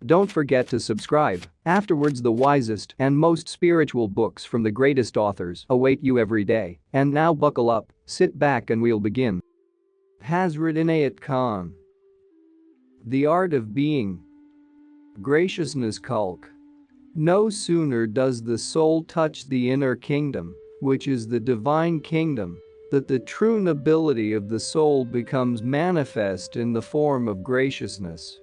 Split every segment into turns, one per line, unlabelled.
Don't forget to subscribe. Afterwards, the wisest and most spiritual books from the greatest authors await you every day. And now buckle up, sit back and we'll begin. Hazrat Inayat Khan. The Art of Being. Graciousness Kulk. No sooner does the soul touch the inner kingdom, which is the divine kingdom, that the true nobility of the soul becomes manifest in the form of graciousness.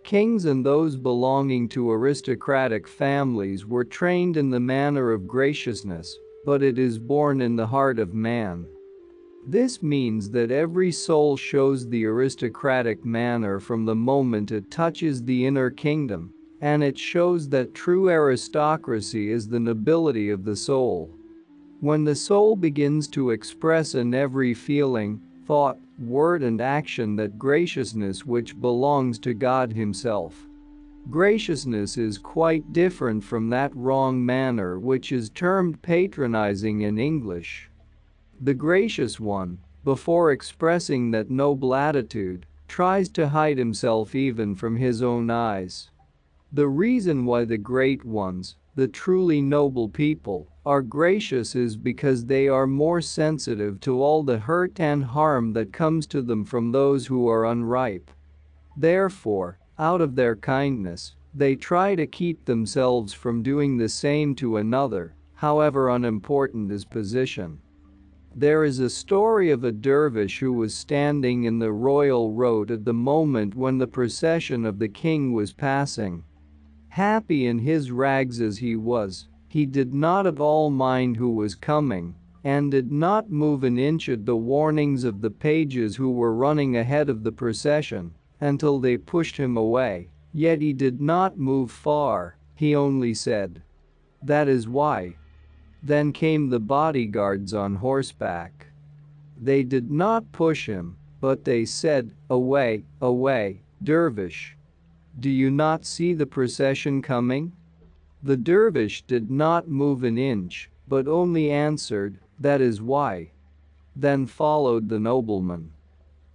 Kings and those belonging to aristocratic families were trained in the manner of graciousness, but it is born in the heart of man. This means that every soul shows the aristocratic manner from the moment it touches the inner kingdom, and it shows that true aristocracy is the nobility of the soul. When the soul begins to express in every feeling, thought, word and action that graciousness which belongs to God Himself. Graciousness is quite different from that wrong manner which is termed patronizing in English. The gracious one, before expressing that noble attitude, tries to hide himself even from his own eyes. The reason why the great ones, the truly noble people, are gracious is because they are more sensitive to all the hurt and harm that comes to them from those who are unripe. Therefore, out of their kindness, they try to keep themselves from doing the same to another, however unimportant his position. There is a story of a dervish who was standing in the royal road at the moment when the procession of the king was passing. Happy in his rags as he was, he did not at all mind who was coming, and did not move an inch at the warnings of the pages who were running ahead of the procession, until they pushed him away, yet he did not move far, he only said, "That is why." Then came the bodyguards on horseback. They did not push him, but they said, "Away, away, dervish. Do you not see the procession coming?" The dervish did not move an inch, but only answered, "That is why." Then followed the nobleman.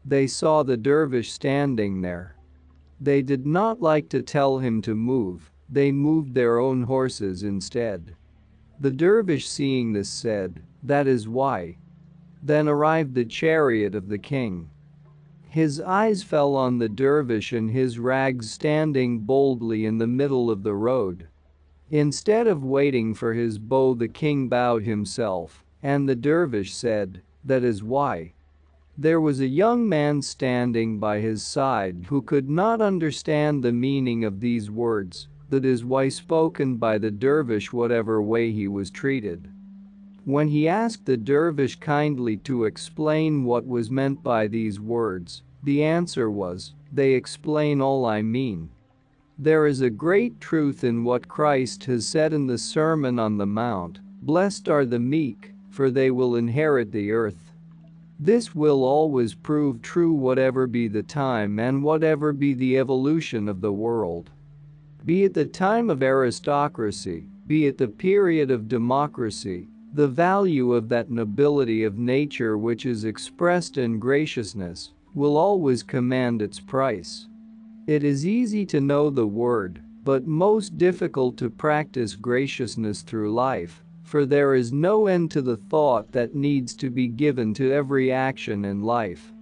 They saw the dervish standing there. They did not like to tell him to move, they moved their own horses instead. The dervish seeing this said, "That is why." Then arrived the chariot of the king. His eyes fell on the dervish in his rags standing boldly in the middle of the road. Instead of waiting for his bow, the king bowed himself, and the dervish said, "That is why." There was a young man standing by his side who could not understand the meaning of these words, that is why spoken by the dervish whatever way he was treated. When he asked the dervish kindly to explain what was meant by these words, the answer was, "They explain all I mean." There is a great truth in what Christ has said in the Sermon on the Mount, "Blessed are the meek, for they will inherit the earth." This will always prove true whatever be the time and whatever be the evolution of the world. Be it the time of aristocracy, be it the period of democracy, the value of that nobility of nature which is expressed in graciousness will always command its price. It is easy to know the word, but most difficult to practice graciousness through life, for there is no end to the thought that needs to be given to every action in life.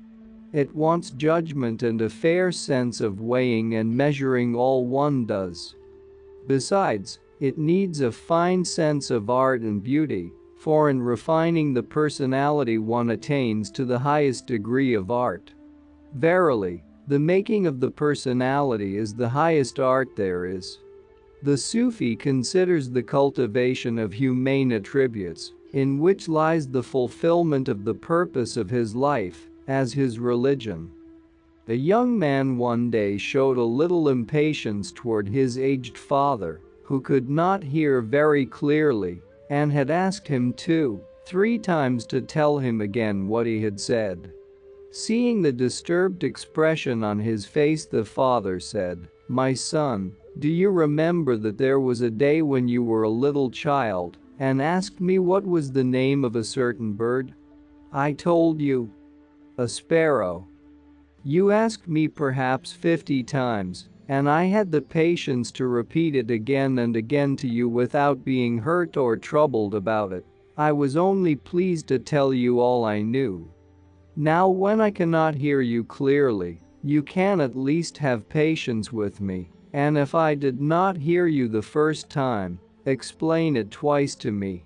It wants judgment and a fair sense of weighing and measuring all one does. Besides, it needs a fine sense of art and beauty, for in refining the personality one attains to the highest degree of art. Verily, the making of the personality is the highest art there is. The Sufi considers the cultivation of humane attributes, in which lies the fulfillment of the purpose of his life, as his religion. A young man one day showed a little impatience toward his aged father, who could not hear very clearly, and had asked him 2-3 times to tell him again what he had said. Seeing the disturbed expression on his face, the father said, "My son, do you remember that there was a day when you were a little child and asked me what was the name of a certain bird? I told you, a sparrow. You asked me perhaps 50 times, and I had the patience to repeat it again and again to you without being hurt or troubled about it. I was only pleased to tell you all I knew. Now when I cannot hear you clearly, you can at least have patience with me, and if I did not hear you the first time, explain it twice to me.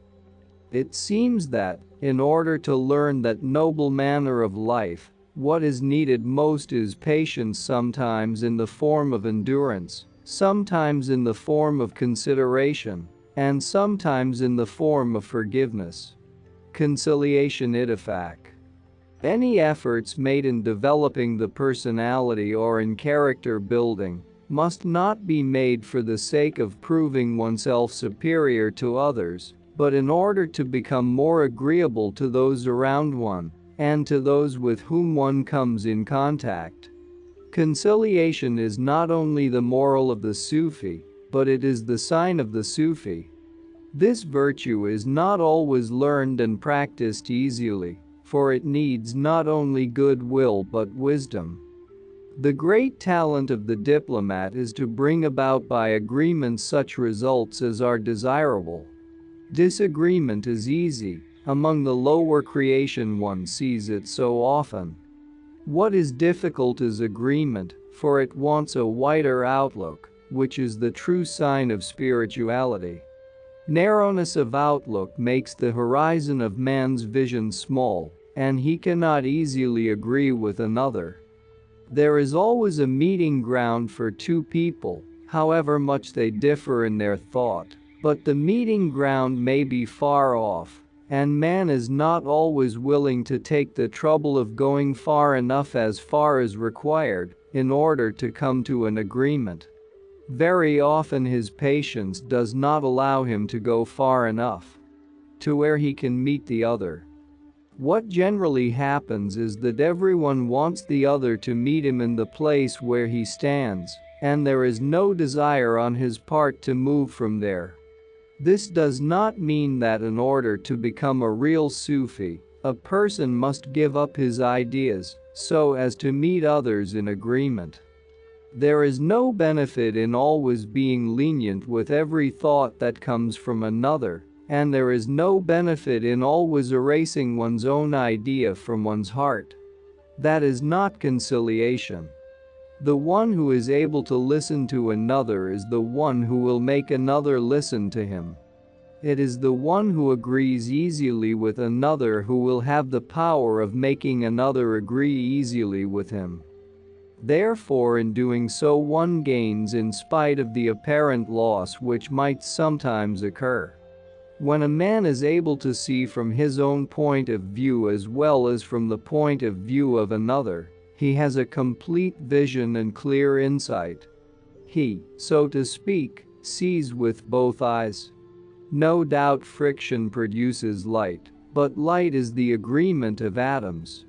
It seems that, in order to learn that noble manner of life, what is needed most is patience, sometimes in the form of endurance, sometimes in the form of consideration, and sometimes in the form of forgiveness. Conciliation Ittifaq. Any efforts made in developing the personality or in character building must not be made for the sake of proving oneself superior to others, but in order to become more agreeable to those around one and to those with whom one comes in contact. Conciliation is not only the moral of the Sufi, but it is the sign of the Sufi. This virtue is not always learned and practiced easily, for it needs not only goodwill but wisdom. The great talent of the diplomat is to bring about by agreement such results as are desirable. Disagreement is easy, among the lower creation one sees it so often. What is difficult is agreement, for it wants a wider outlook, which is the true sign of spirituality. Narrowness of outlook makes the horizon of man's vision small, and he cannot easily agree with another. There is always a meeting ground for two people, however much they differ in their thought, but the meeting ground may be far off, and man is not always willing to take the trouble of going far enough as far as required in order to come to an agreement. Very often his patience does not allow him to go far enough to where he can meet the other. What generally happens is that everyone wants the other to meet him in the place where he stands, and there is no desire on his part to move from there. This does not mean that in order to become a real Sufi, a person must give up his ideas so as to meet others in agreement. There is no benefit in always being lenient with every thought that comes from another, and there is no benefit in always erasing one's own idea from one's heart. That is not conciliation. The one who is able to listen to another is the one who will make another listen to him. It is the one who agrees easily with another who will have the power of making another agree easily with him. Therefore, in doing so, one gains in spite of the apparent loss which might sometimes occur. When a man is able to see from his own point of view as well as from the point of view of another, he has a complete vision and clear insight. He, so to speak, sees with both eyes. No doubt friction produces light, but light is the agreement of atoms.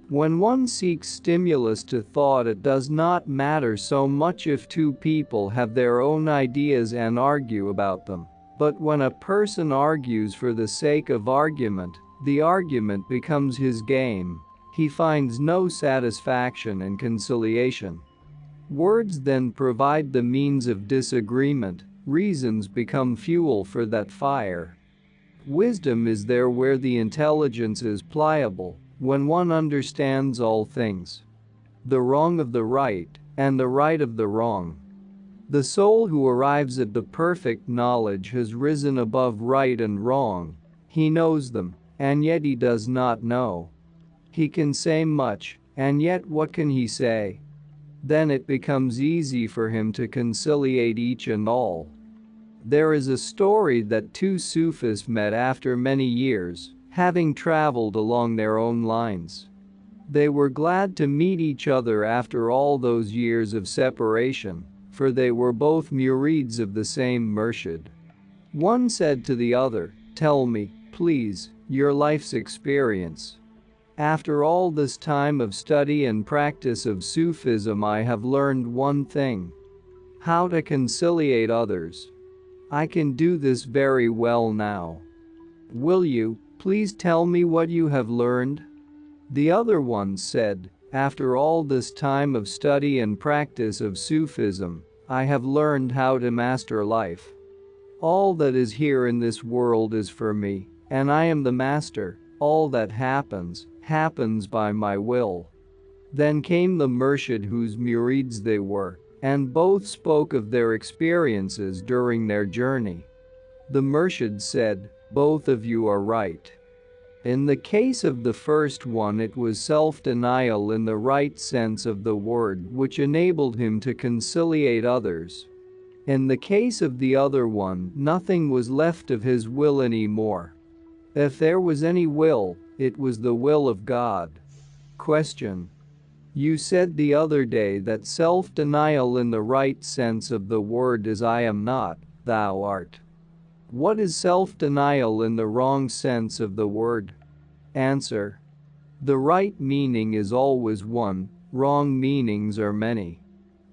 When one seeks stimulus to thought, it does not matter so much if two people have their own ideas and argue about them. But when a person argues for the sake of argument, the argument becomes his game. He finds no satisfaction in conciliation. Words then provide the means of disagreement, reasons become fuel for that fire. Wisdom is there where the intelligence is pliable, when one understands all things. The wrong of the right, and the right of the wrong. The soul who arrives at the perfect knowledge has risen above right and wrong. He knows them, and yet he does not know. He can say much, and yet what can he say? Then it becomes easy for him to conciliate each and all. There is a story that two Sufis met after many years, having traveled along their own lines. They were glad to meet each other after all those years of separation, for they were both murids of the same murshid. One said to the other, "Tell me, please, your life's experience. After all this time of study and practice of Sufism, I have learned one thing: how to conciliate others. I can do this very well now. Will you please tell me what you have learned?" The other one said, After all this time of study and practice of Sufism, I have learned how to master life. All that is here in this world is for me, and I am the master. All that happens, happens by my will. Then came the Murshid whose murids they were, and both spoke of their experiences during their journey. The Murshid said, "Both of you are right." In the case of the first one, it was self-denial in the right sense of the word which enabled him to conciliate others. In the case of the other one, nothing was left of his will anymore. If there was any will, it was the will of God. Question: you said the other day that self-denial in the right sense of the word is I am not, thou art. What is self-denial in the wrong sense of the word? Answer: the right meaning is always one, wrong meanings are many.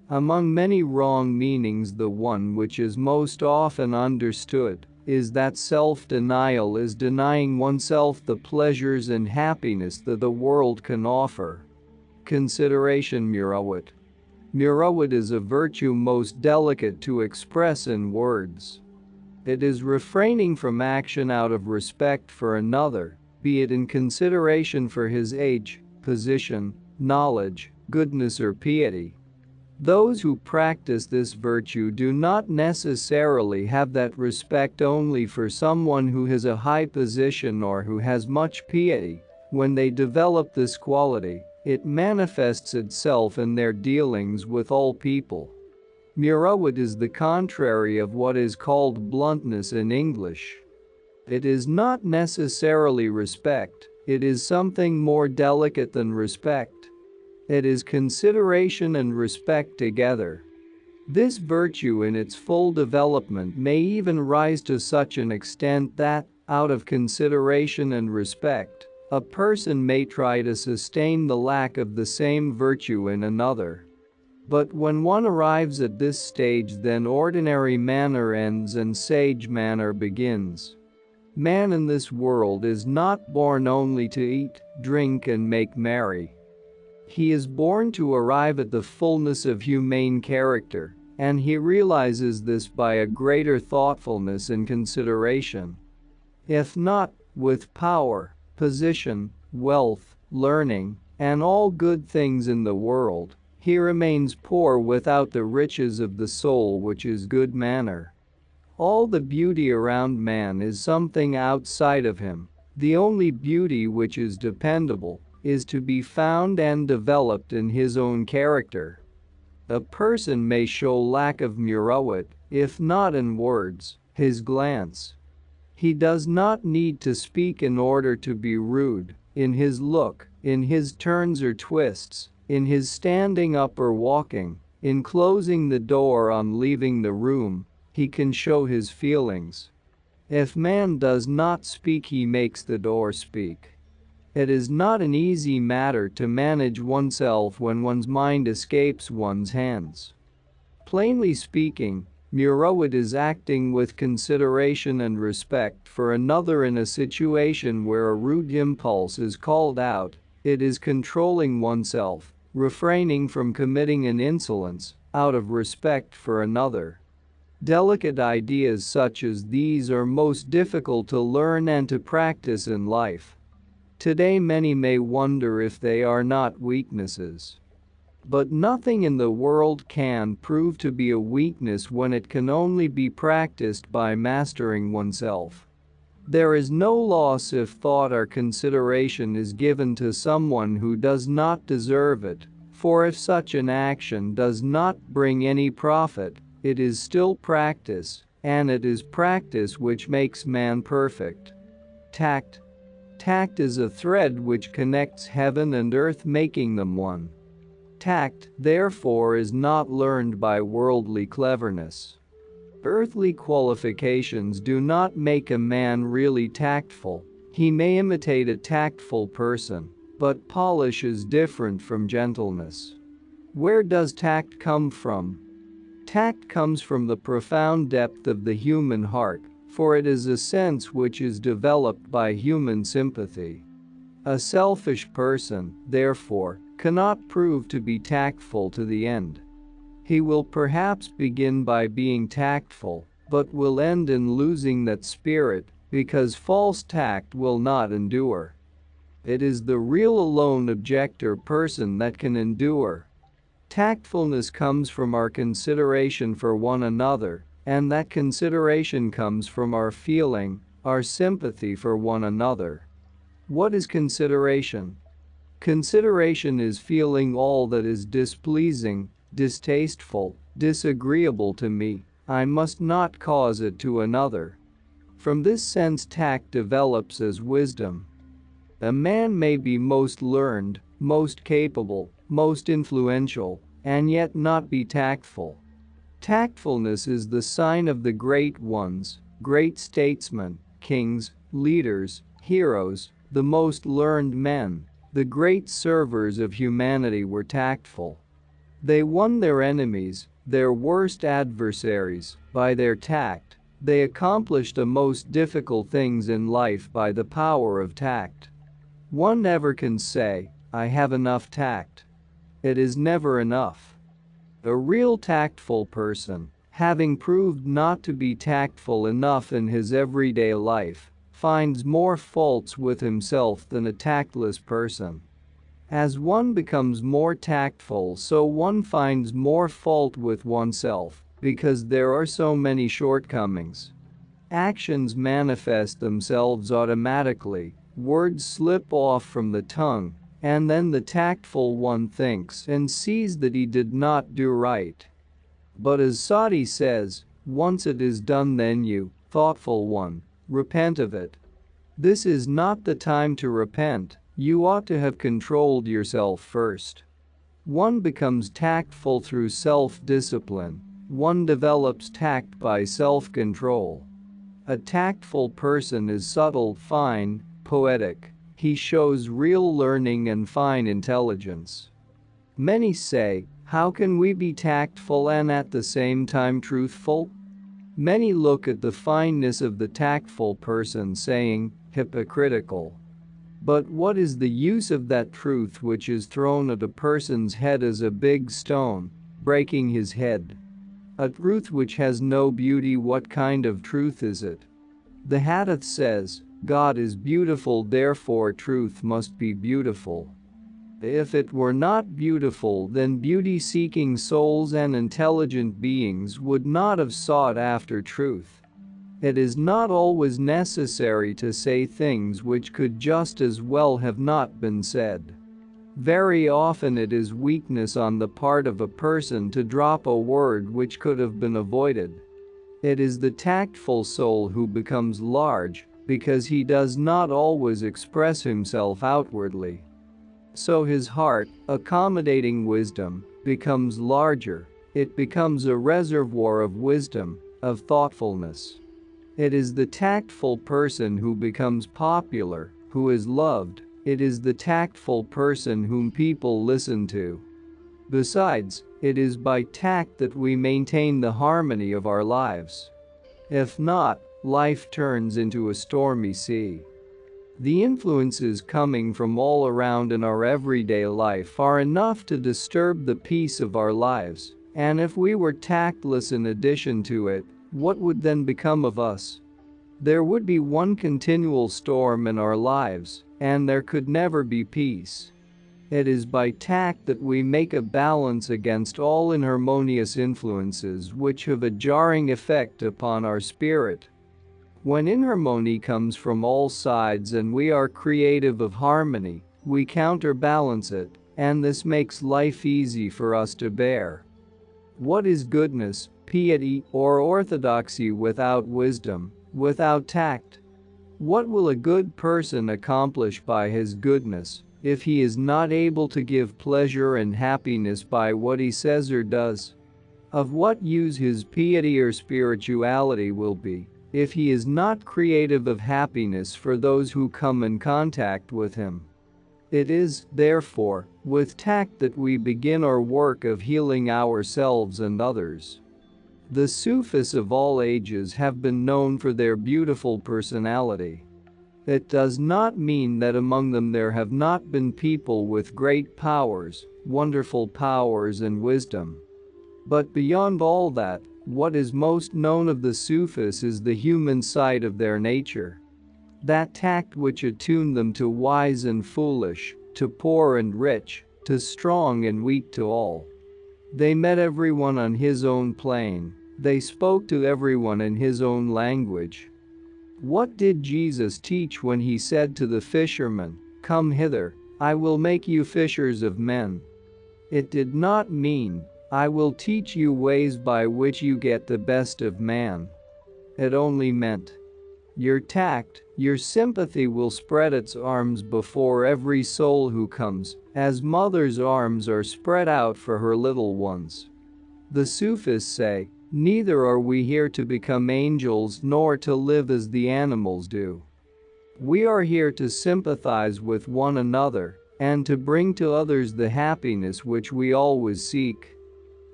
Among many wrong meanings, the one which is most often understood is that self-denial is denying oneself the pleasures and happiness that the world can offer. Consideration. Murawat. Murawat is a virtue most delicate to express in words. It is refraining from action out of respect for another, be it in consideration for his age, position, knowledge, goodness or piety. Those who practice this virtue do not necessarily have that respect only for someone who has a high position or who has much piety. When they develop this quality, it manifests itself in their dealings with all people. Murawat is the contrary of what is called bluntness in English. It is not necessarily respect, it is something more delicate than respect. It is consideration and respect together. This virtue in its full development may even rise to such an extent that, out of consideration and respect, a person may try to sustain the lack of the same virtue in another. But when one arrives at this stage, then ordinary manner ends and sage manner begins. Man in this world is not born only to eat, drink and make merry. He is born to arrive at the fullness of humane character, and he realizes this by a greater thoughtfulness and consideration. If not, with power, position, wealth, learning, and all good things in the world, he remains poor without the riches of the soul, which is good manner. All the beauty around man is something outside of him. The only beauty which is dependable is to be found and developed in his own character. A person may show lack of murawat, if not in words, his glance. He does not need to speak in order to be rude, in his look, in his turns or twists, in his standing up or walking, in closing the door on leaving the room, he can show his feelings. If man does not speak, he makes the door speak. It is not an easy matter to manage oneself when one's mind escapes one's hands. Plainly speaking, murawat is acting with consideration and respect for another in a situation where a rude impulse is called out. It is controlling oneself, refraining from committing an insolence, out of respect for another. Delicate ideas such as these are most difficult to learn and to practice in life. Today many may wonder if they are not weaknesses. But nothing in the world can prove to be a weakness when it can only be practiced by mastering oneself. There is no loss if thought or consideration is given to someone who does not deserve it, for if such an action does not bring any profit, it is still practice, and it is practice which makes man perfect. Tact. Tact is a thread which connects heaven and earth, making them one. Tact, therefore, is not learned by worldly cleverness. Earthly qualifications do not make a man really tactful. He may imitate a tactful person, but polish is different from gentleness. Where does tact come from? Tact comes from the profound depth of the human heart, for it is a sense which is developed by human sympathy. A selfish person, therefore, cannot prove to be tactful to the end. He will perhaps begin by being tactful, but will end in losing that spirit, because false tact will not endure. It is the real alone objector person that can endure. Tactfulness comes from our consideration for one another, and that consideration comes from our feeling, our sympathy for one another. What is consideration? Consideration is feeling all that is displeasing, distasteful, disagreeable to me. I must not cause it to another. From this sense, tact develops as wisdom. A man may be most learned, most capable, most influential, and yet not be tactful. Tactfulness is the sign of the great ones, great statesmen, kings, leaders, heroes, the most learned men. The great servers of humanity were tactful. They won their enemies, their worst adversaries, by their tact. They accomplished the most difficult things in life by the power of tact. One never can say, "I have enough tact." It is never enough. A real tactful person, having proved not to be tactful enough in his everyday life, finds more faults with himself than a tactless person. As one becomes more tactful, so one finds more fault with oneself, because there are so many shortcomings. Actions manifest themselves automatically, words slip off from the tongue, and then the tactful one thinks and sees that he did not do right. But as Sati says, once it is done, then you, thoughtful one, repent of it. This is not the time to repent. You ought to have controlled yourself first. One becomes tactful through self-discipline. One develops tact by self-control. A tactful person is subtle, fine, poetic. He shows real learning and fine intelligence. Many say, how can we be tactful and at the same time truthful? Many look at the fineness of the tactful person saying, hypocritical. But what is the use of that truth which is thrown at a person's head as a big stone, breaking his head? A truth which has no beauty, what kind of truth is it? The Hadith says, God is beautiful, therefore truth must be beautiful. If it were not beautiful, then beauty-seeking souls and intelligent beings would not have sought after truth. It is not always necessary to say things which could just as well have not been said. Very often it is weakness on the part of a person to drop a word which could have been avoided. It is the tactful soul who becomes large, because he does not always express himself outwardly. So his heart, accommodating wisdom, becomes larger. It becomes a reservoir of wisdom, of thoughtfulness. It is the tactful person who becomes popular, who is loved. It is the tactful person whom people listen to. Besides, it is by tact that we maintain the harmony of our lives. If not, life turns into a stormy sea. The influences coming from all around in our everyday life are enough to disturb the peace of our lives, and if we were tactless in addition to it, what would then become of us? There would be one continual storm in our lives, and there could never be peace. It is by tact that we make a balance against all inharmonious influences which have a jarring effect upon our spirit. When inharmony comes from all sides and we are creative of harmony, we counterbalance it, and this makes life easy for us to bear. What is goodness, piety, or orthodoxy without wisdom, without tact? What will a good person accomplish by his goodness if he is not able to give pleasure and happiness by what he says or does? Of what use his piety or spirituality will be if he is not creative of happiness for those who come in contact with him? It is, therefore, with tact that we begin our work of healing ourselves and others. The Sufis of all ages have been known for their beautiful personality. It does not mean that among them there have not been people with great powers, wonderful powers and wisdom. But beyond all that, what is most known of the Sufis is the human side of their nature. That tact which attuned them to wise and foolish, to poor and rich, to strong and weak, to all. They met everyone on his own plane, they spoke to everyone in his own language. What did Jesus teach when he said to the fishermen, "Come hither, I will make you fishers of men"? It did not mean, "I will teach you ways by which you get the best of man." It only meant, your tact, your sympathy will spread its arms before every soul who comes, as mother's arms are spread out for her little ones. The Sufis say, neither are we here to become angels nor to live as the animals do. We are here to sympathize with one another and to bring to others the happiness which we always seek.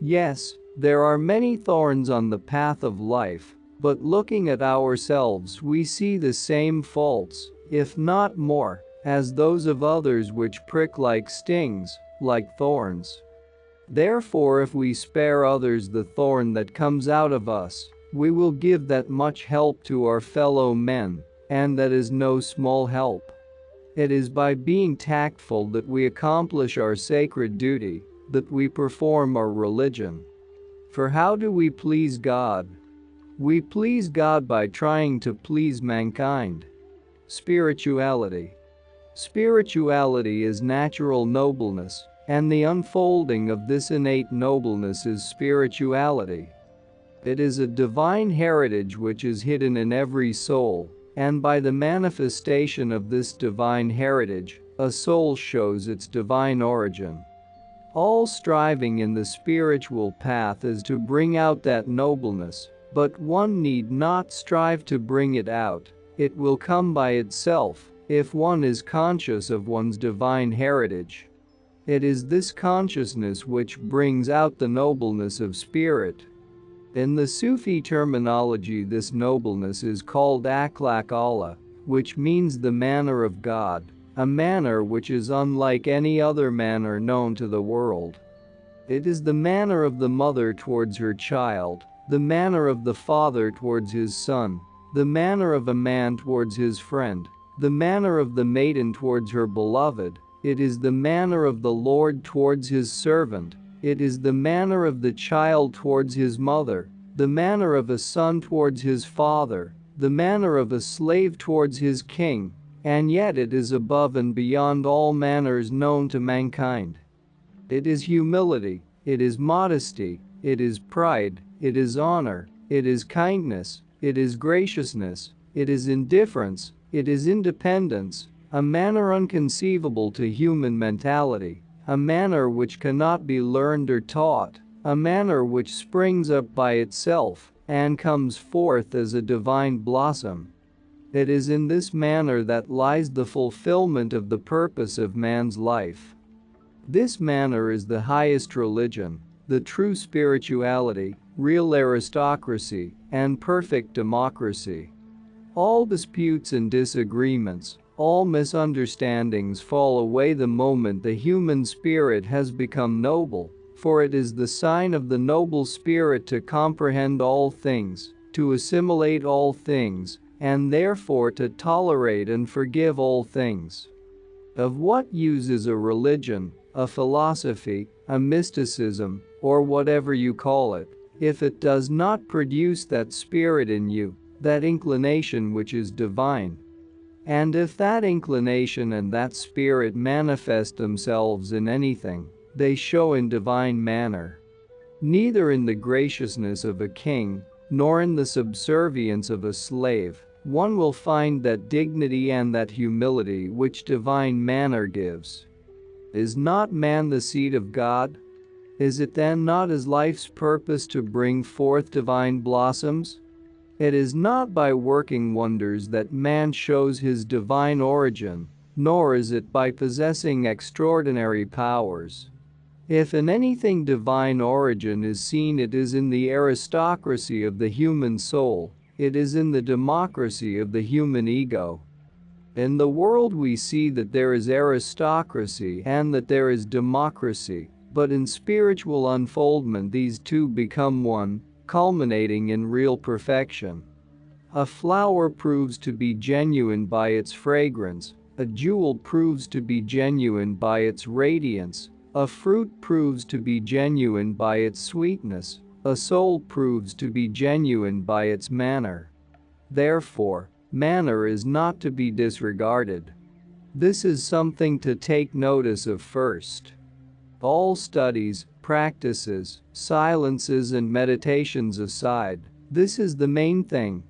Yes, there are many thorns on the path of life, but looking at ourselves we see the same faults, if not more, as those of others which prick like stings, like thorns. Therefore, if we spare others the thorn that comes out of us, we will give that much help to our fellow men, and that is no small help. It is by being tactful that we accomplish our sacred duty, that we perform our religion. For how do we please God? We please God by trying to please mankind. Spirituality. Spirituality is natural nobleness, and the unfolding of this innate nobleness is spirituality. It is a divine heritage which is hidden in every soul, and by the manifestation of this divine heritage, a soul shows its divine origin. All striving in the spiritual path is to bring out that nobleness, but one need not strive to bring it out, it will come by itself, if one is conscious of one's divine heritage. It is this consciousness which brings out the nobleness of spirit. In the Sufi terminology, this nobleness is called akhlaq Allah, which means the manner of God, a manner which is unlike any other manner known to the world. It is the manner of the mother towards her child, the manner of the father towards his son, the manner of a man towards his friend, the manner of the maiden towards her beloved. It is the manner of the Lord towards his servant, it is the manner of the child towards his mother, the manner of a son towards his father, the manner of a slave towards his king, and yet it is above and beyond all manners known to mankind. It is humility, it is modesty, it is pride, it is honor, it is kindness, it is graciousness, it is indifference, it is independence, a manner unconceivable to human mentality, a manner which cannot be learned or taught, a manner which springs up by itself and comes forth as a divine blossom. It is in this manner that lies the fulfillment of the purpose of man's life. This manner is the highest religion, the true spirituality, real aristocracy, and perfect democracy. All disputes and disagreements, all misunderstandings fall away the moment the human spirit has become noble, for it is the sign of the noble spirit to comprehend all things, to assimilate all things, and therefore to tolerate and forgive all things. Of what use is a religion, a philosophy, a mysticism, or whatever you call it, if it does not produce that spirit in you, that inclination which is divine? And if that inclination and that spirit manifest themselves in anything, they show in divine manner. Neither in the graciousness of a king, nor in the subservience of a slave, one will find that dignity and that humility which divine manner gives. Is not man the seed of God? Is it then not his life's purpose to bring forth divine blossoms? It is not by working wonders that man shows his divine origin, nor is it by possessing extraordinary powers. If in anything divine origin is seen, it is in the aristocracy of the human soul, it is in the democracy of the human ego. In the world we see that there is aristocracy and that there is democracy, but in spiritual unfoldment these two become one, culminating in real perfection. A flower proves to be genuine by its fragrance, a jewel proves to be genuine by its radiance, a fruit proves to be genuine by its sweetness, a soul proves to be genuine by its manner. Therefore, manner is not to be disregarded. This is something to take notice of first. All studies, practices, silences and meditations aside, this is the main thing.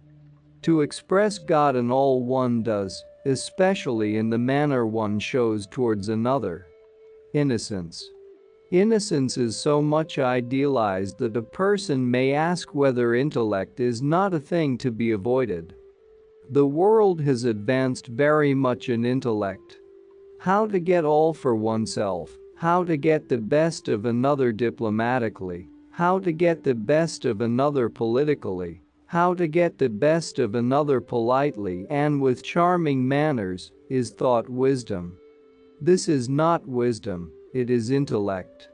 To express God in all one does, especially in the manner one shows towards another. Innocence. Innocence is so much idealized that a person may ask whether intellect is not a thing to be avoided. The world has advanced very much in intellect. How to get all for oneself, how to get the best of another diplomatically, how to get the best of another politically, how to get the best of another politely and with charming manners, is thought wisdom. This is not wisdom, it is intellect.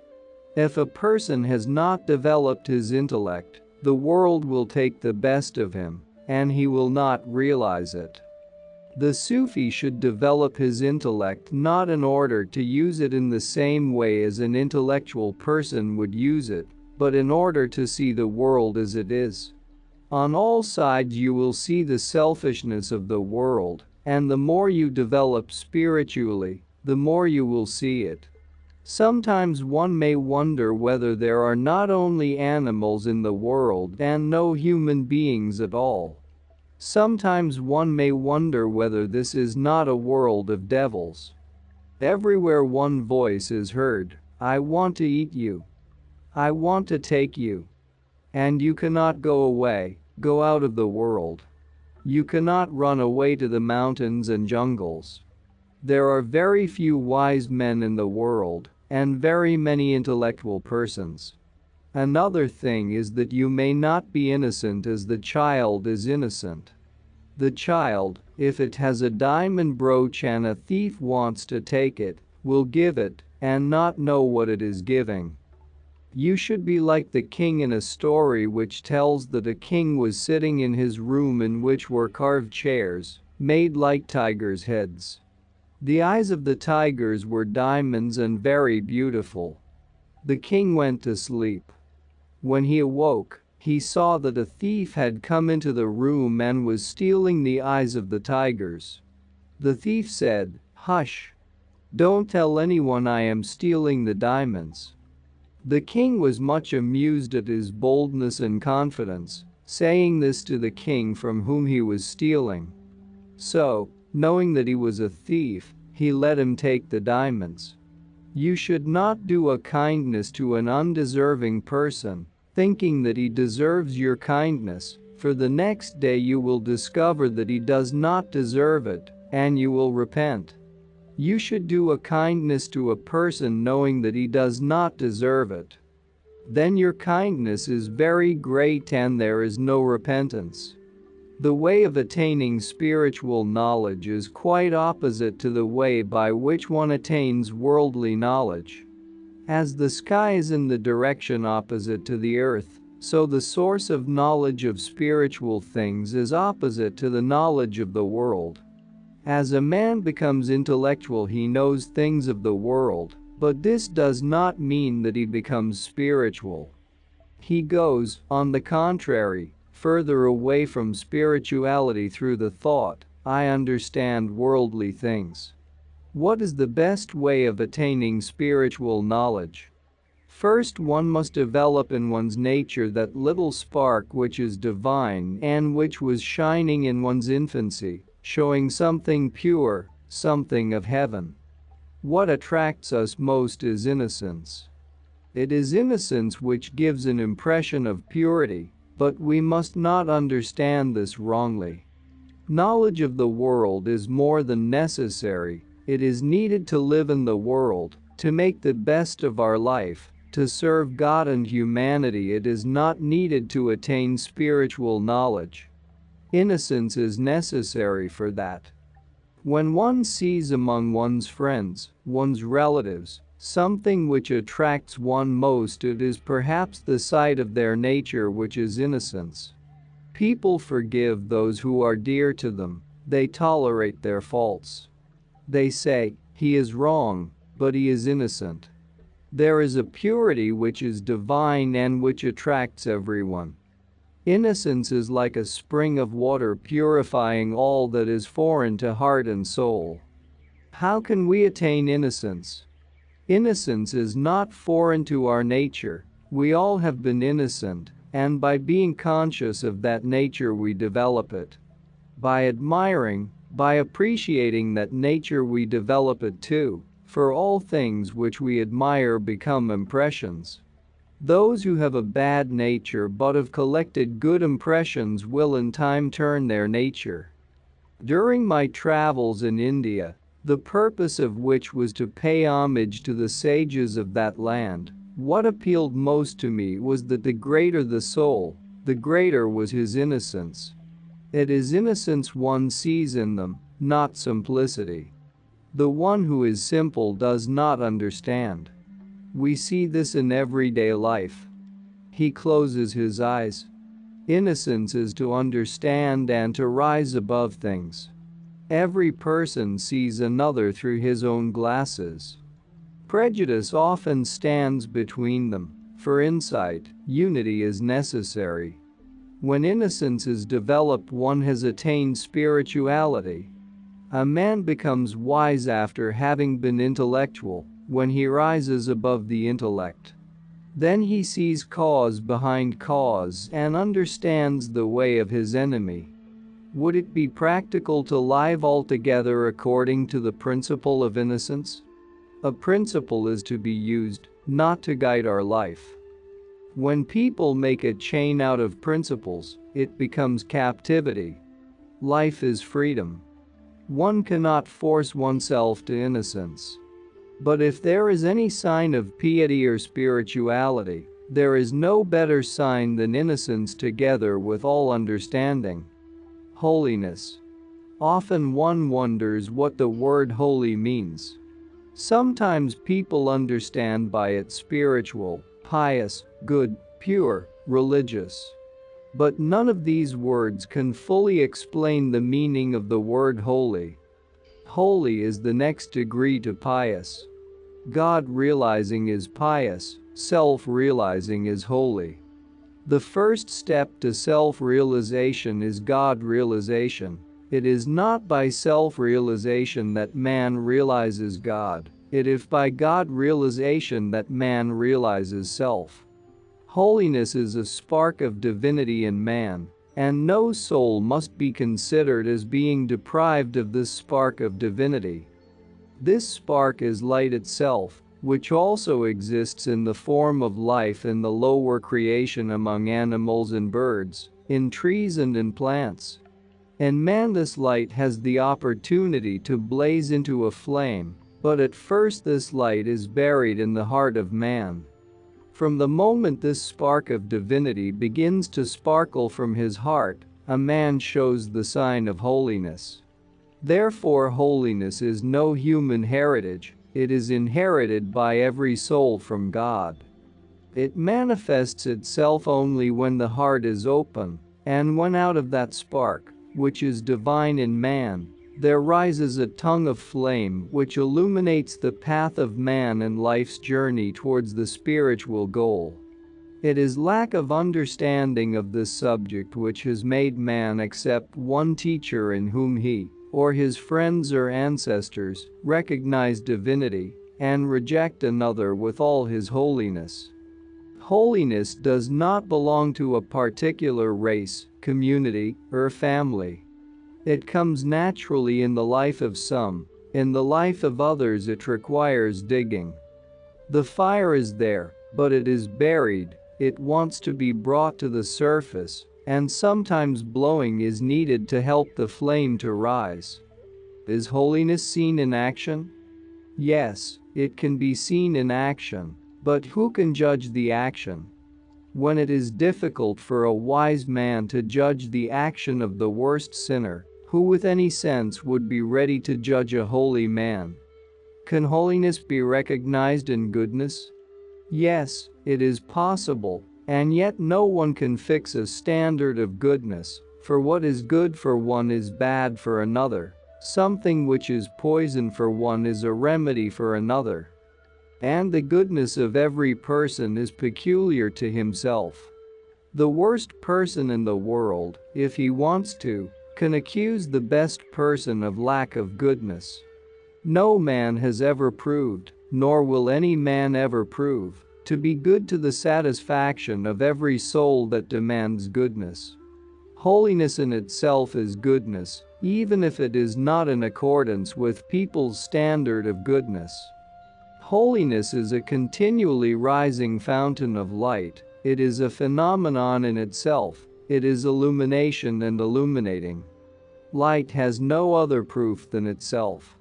If a person has not developed his intellect, the world will take the best of him, and he will not realize it. The Sufi should develop his intellect not in order to use it in the same way as an intellectual person would use it, but in order to see the world as it is. On all sides you will see the selfishness of the world, and the more you develop spiritually, the more you will see it. Sometimes one may wonder whether there are not only animals in the world and no human beings at all. Sometimes one may wonder whether this is not a world of devils. Everywhere one voice is heard, I want to eat you. I want to take you. And you cannot go away, go out of the world. You cannot run away to the mountains and jungles. There are very few wise men in the world, and very many intellectual persons. Another thing is that you may not be innocent as the child is innocent. The child, if it has a diamond brooch and a thief wants to take it, will give it, and not know what it is giving. You should be like the king in a story which tells that a king was sitting in his room in which were carved chairs, made like tigers' heads. The eyes of the tigers were diamonds and very beautiful. The king went to sleep. When he awoke, he saw that a thief had come into the room and was stealing the eyes of the tigers. The thief said, "Hush! Don't tell anyone I am stealing the diamonds." The king was much amused at his boldness and confidence, saying this to the king from whom he was stealing. So, knowing that he was a thief, he let him take the diamonds. You should not do a kindness to an undeserving person, thinking that he deserves your kindness, for the next day you will discover that he does not deserve it, and you will repent. You should do a kindness to a person knowing that he does not deserve it. Then your kindness is very great and there is no repentance. The way of attaining spiritual knowledge is quite opposite to the way by which one attains worldly knowledge. As the sky is in the direction opposite to the earth, so the source of knowledge of spiritual things is opposite to the knowledge of the world. As a man becomes intellectual, he knows things of the world, but this does not mean that he becomes spiritual. He goes, on the contrary, further away from spirituality through the thought, I understand worldly things. What is the best way of attaining spiritual knowledge? First, one must develop in one's nature that little spark which is divine and which was shining in one's infancy, showing something pure, something of heaven. What attracts us most is innocence. It is innocence which gives an impression of purity, but we must not understand this wrongly. Knowledge of the world is more than necessary, it is needed to live in the world, to make the best of our life, to serve God and humanity. It is not needed to attain spiritual knowledge. Innocence is necessary for that. When one sees among one's friends, one's relatives, something which attracts one most, it is perhaps the sight of their nature, which is innocence. People forgive those who are dear to them, they tolerate their faults. They say, "He is wrong, but he is innocent." There is a purity which is divine and which attracts everyone. Innocence is like a spring of water purifying all that is foreign to heart and soul. How can we attain innocence? Innocence is not foreign to our nature. We all have been innocent, and by being conscious of that nature we develop it. By admiring, by appreciating that nature we develop it too, for all things which we admire become impressions. Those who have a bad nature but have collected good impressions will in time turn their nature. During my travels in India, the purpose of which was to pay homage to the sages of that land, what appealed most to me was that the greater the soul, the greater was his innocence. It is innocence one sees in them, not simplicity. The one who is simple does not understand. We see this in everyday life. He closes his eyes. Innocence is to understand and to rise above things. Every person sees another through his own glasses. Prejudice often stands between them. For insight, unity is necessary. When innocence is developed, one has attained spirituality. A man becomes wise after having been intellectual, when he rises above the intellect. Then he sees cause behind cause and understands the way of his enemy. Would it be practical to live altogether according to the principle of innocence? A principle is to be used, not to guide our life. When people make a chain out of principles, it becomes captivity. Life is freedom. One cannot force oneself to innocence. But if there is any sign of piety or spirituality, there is no better sign than innocence together with all understanding. Holiness. Often one wonders what the word holy means. Sometimes people understand by it spiritual, pious, good, pure, religious. But none of these words can fully explain the meaning of the word holy. Holy is the next degree to pious. God realizing is pious, self-realizing is holy. The first step to self-realization is God realization. It is not by self-realization that man realizes God, it is by God realization that man realizes self. Holiness is a spark of divinity in man, and no soul must be considered as being deprived of this spark of divinity. This spark is light itself, which also exists in the form of life in the lower creation among animals and birds, in trees and in plants. In man this light has the opportunity to blaze into a flame, but at first this light is buried in the heart of man. From the moment this spark of divinity begins to sparkle from his heart, a man shows the sign of holiness. Therefore holiness is no human heritage, it is inherited by every soul from God. It manifests itself only when the heart is open, and when out of that spark, which is divine in man, there rises a tongue of flame which illuminates the path of man and life's journey towards the spiritual goal. It is lack of understanding of this subject which has made man accept one teacher in whom he, or his friends or ancestors, recognize divinity, and reject another with all his holiness. Holiness does not belong to a particular race, community, or family. It comes naturally in the life of some, in the life of others it requires digging. The fire is there, but it is buried, it wants to be brought to the surface, and sometimes blowing is needed to help the flame to rise. Is holiness seen in action? Yes, it can be seen in action, but who can judge the action? When it is difficult for a wise man to judge the action of the worst sinner, Who with any sense would be ready to judge a holy man? Can holiness be recognized in goodness? Yes, it is possible, and yet no one can fix a standard of goodness, for what is good for one is bad for another. Something which is poison for one is a remedy for another. And the goodness of every person is peculiar to himself. The worst person in the world, if he wants to, can accuse the best person of lack of goodness. No man has ever proved, nor will any man ever prove, to be good to the satisfaction of every soul that demands goodness. Holiness in itself is goodness, even if it is not in accordance with people's standard of goodness. Holiness is a continually rising fountain of light. It is a phenomenon in itself. It is illumination and illuminating. Light has no other proof than itself.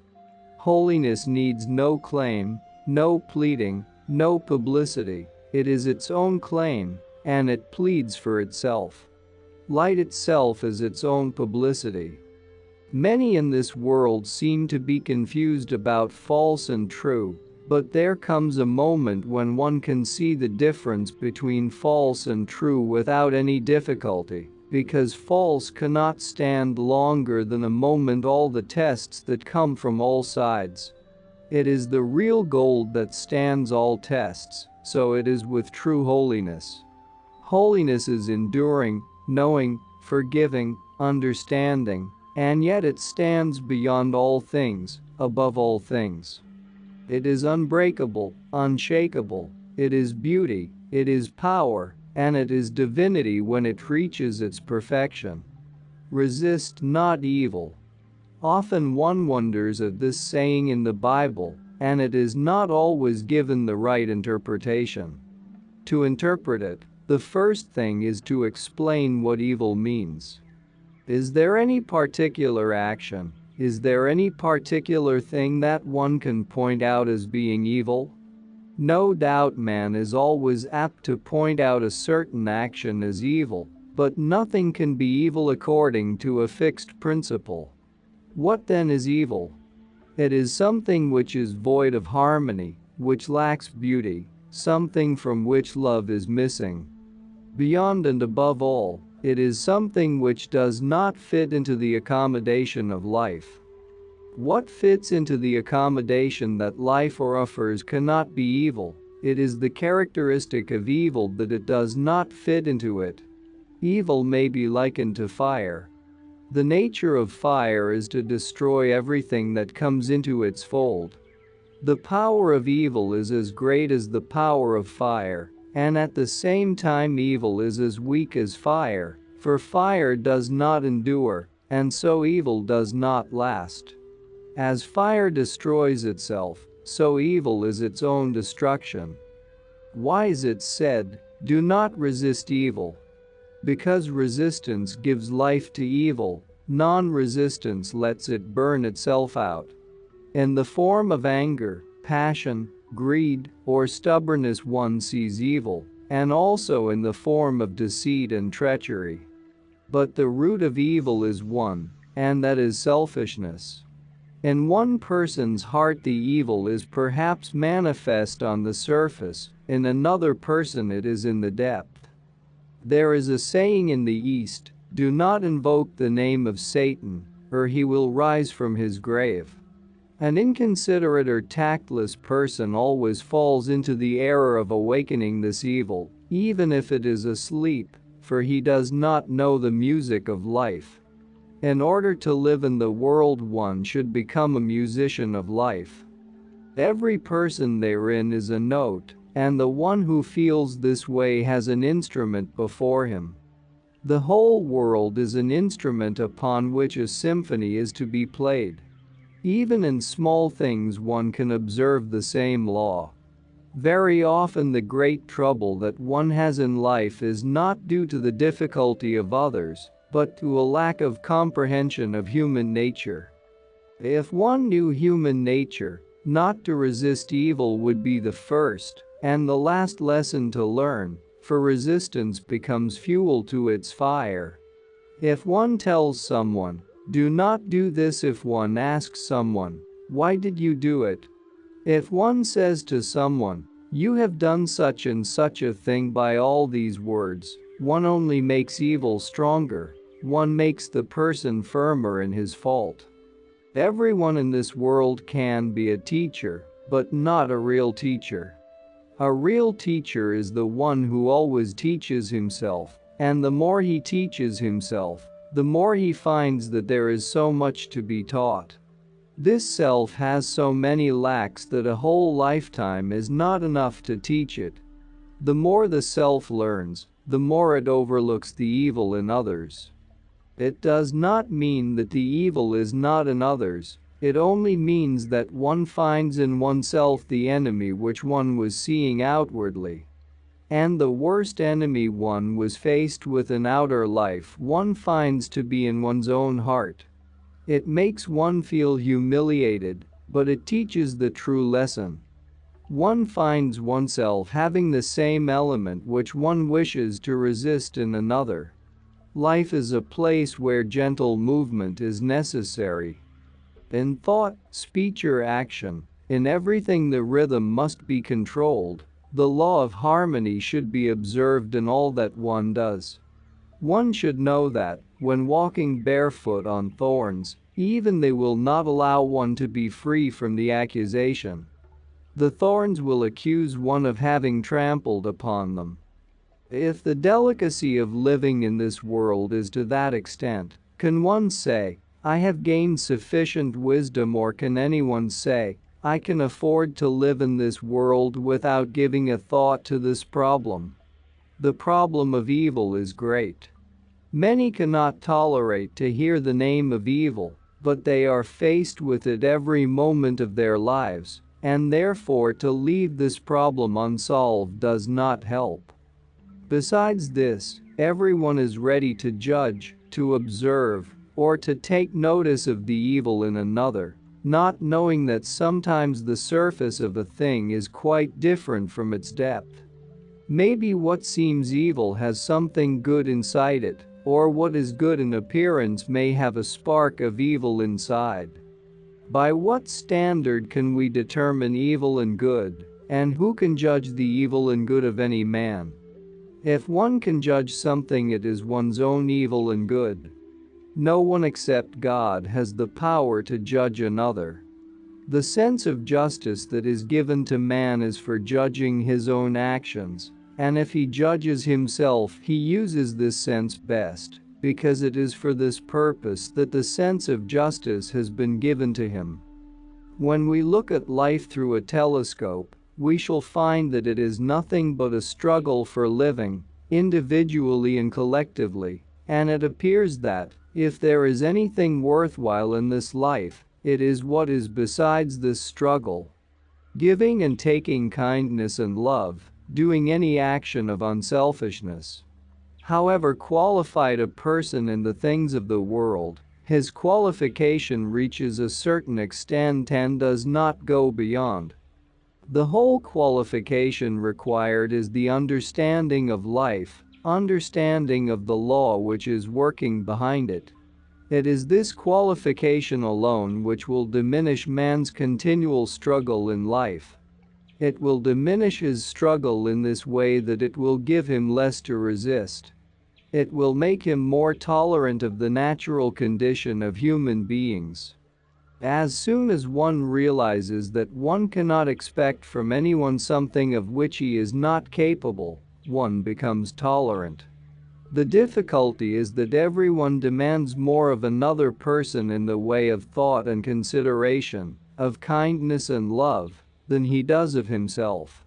Holiness needs no claim, no pleading, no publicity. It is its own claim, and it pleads for itself. Light itself is its own publicity. Many in this world seem to be confused about false and true, but there comes a moment when one can see the difference between false and true without any difficulty. Because false cannot stand longer than a moment all the tests that come from all sides. It is the real gold that stands all tests, so it is with true holiness. Holiness is enduring, knowing, forgiving, understanding, and yet it stands beyond all things, above all things. It is unbreakable, unshakable. It is beauty, it is power, and it is divinity when it reaches its perfection. Resist not evil. Often one wonders at this saying in the Bible, and it is not always given the right interpretation. To interpret it, the first thing is to explain what evil means. Is there any particular action? Is there any particular thing that one can point out as being evil? No doubt man is always apt to point out a certain action as evil, but nothing can be evil according to a fixed principle. What then is evil? It is something which is void of harmony, which lacks beauty, something from which love is missing. Beyond and above all, it is something which does not fit into the accommodation of life. What fits into the accommodation that life offers cannot be evil. It is the characteristic of evil that it does not fit into it. Evil may be likened to fire. The nature of fire is to destroy everything that comes into its fold. The power of evil is as great as the power of fire, and at the same time evil is as weak as fire, for fire does not endure, and so evil does not last. As fire destroys itself, so evil is its own destruction. Why is it said, "Do not resist evil"? Because resistance gives life to evil, non-resistance lets it burn itself out. In the form of anger, passion, greed, or stubbornness one sees evil, and also in the form of deceit and treachery. But the root of evil is one, and that is selfishness. In one person's heart the evil is perhaps manifest on the surface, in another person it is in the depth. There is a saying in the East, "Do not invoke the name of Satan, or he will rise from his grave." An inconsiderate or tactless person always falls into the error of awakening this evil, even if it is asleep, for he does not know the music of life. In order to live in the world one should become a musician of life. Every person therein is a note, and the one who feels this way has an instrument before him. The whole world is an instrument upon which a symphony is to be played. Even in small things one can observe the same law. Very often the great trouble that one has in life is not due to the difficulty of others, but to a lack of comprehension of human nature. If one knew human nature, not to resist evil would be the first and the last lesson to learn, for resistance becomes fuel to its fire. If one tells someone, Do not do this if one asks someone, "Why did you do it?" If one says to someone, "You have done such and such a thing," by all these words, one only makes evil stronger, one makes the person firmer in his fault. Everyone in this world can be a teacher, but not a real teacher. A real teacher is the one who always teaches himself, and the more he teaches himself, the more he finds that there is so much to be taught. This self has so many lacks that a whole lifetime is not enough to teach it. The more the self learns, the more it overlooks the evil in others. It does not mean that the evil is not in others, it only means that one finds in oneself the enemy which one was seeing outwardly. And the worst enemy one was faced with in outer life one finds to be in one's own heart. It makes one feel humiliated, but it teaches the true lesson. One finds oneself having the same element which one wishes to resist in another. Life is a place where gentle movement is necessary. In thought, speech or action, in everything the rhythm must be controlled. The law of harmony should be observed in all that one does. One should know that, when walking barefoot on thorns, even they will not allow one to be free from the accusation. The thorns will accuse one of having trampled upon them. If the delicacy of living in this world is to that extent, can one say, "I have gained sufficient wisdom," or can anyone say, "I can afford to live in this world without giving a thought to this problem"? The problem of evil is great. Many cannot tolerate to hear the name of evil, but they are faced with it every moment of their lives, and therefore to leave this problem unsolved does not help. Besides this, everyone is ready to judge, to observe, or to take notice of the evil in another, not knowing that sometimes the surface of a thing is quite different from its depth. Maybe what seems evil has something good inside it, or what is good in appearance may have a spark of evil inside. By what standard can we determine evil and good, and who can judge the evil and good of any man? If one can judge something, it is one's own evil and good. No one except God has the power to judge another. The sense of justice that is given to man is for judging his own actions, and if he judges himself, he uses this sense best, because it is for this purpose that the sense of justice has been given to him. When we look at life through a telescope, we shall find that it is nothing but a struggle for living, individually and collectively, and it appears that, if there is anything worthwhile in this life, it is what is besides this struggle. Giving and taking kindness and love, doing any action of unselfishness. However qualified a person in the things of the world, his qualification reaches a certain extent and does not go beyond. The whole qualification required is the understanding of life, understanding of the law which is working behind it. It is this qualification alone which will diminish man's continual struggle in life. It will diminish his struggle in this way that it will give him less to resist. It will make him more tolerant of the natural condition of human beings. As soon as one realizes that one cannot expect from anyone something of which he is not capable, one becomes tolerant. The difficulty is that everyone demands more of another person in the way of thought and consideration, of kindness and love, than he does of himself.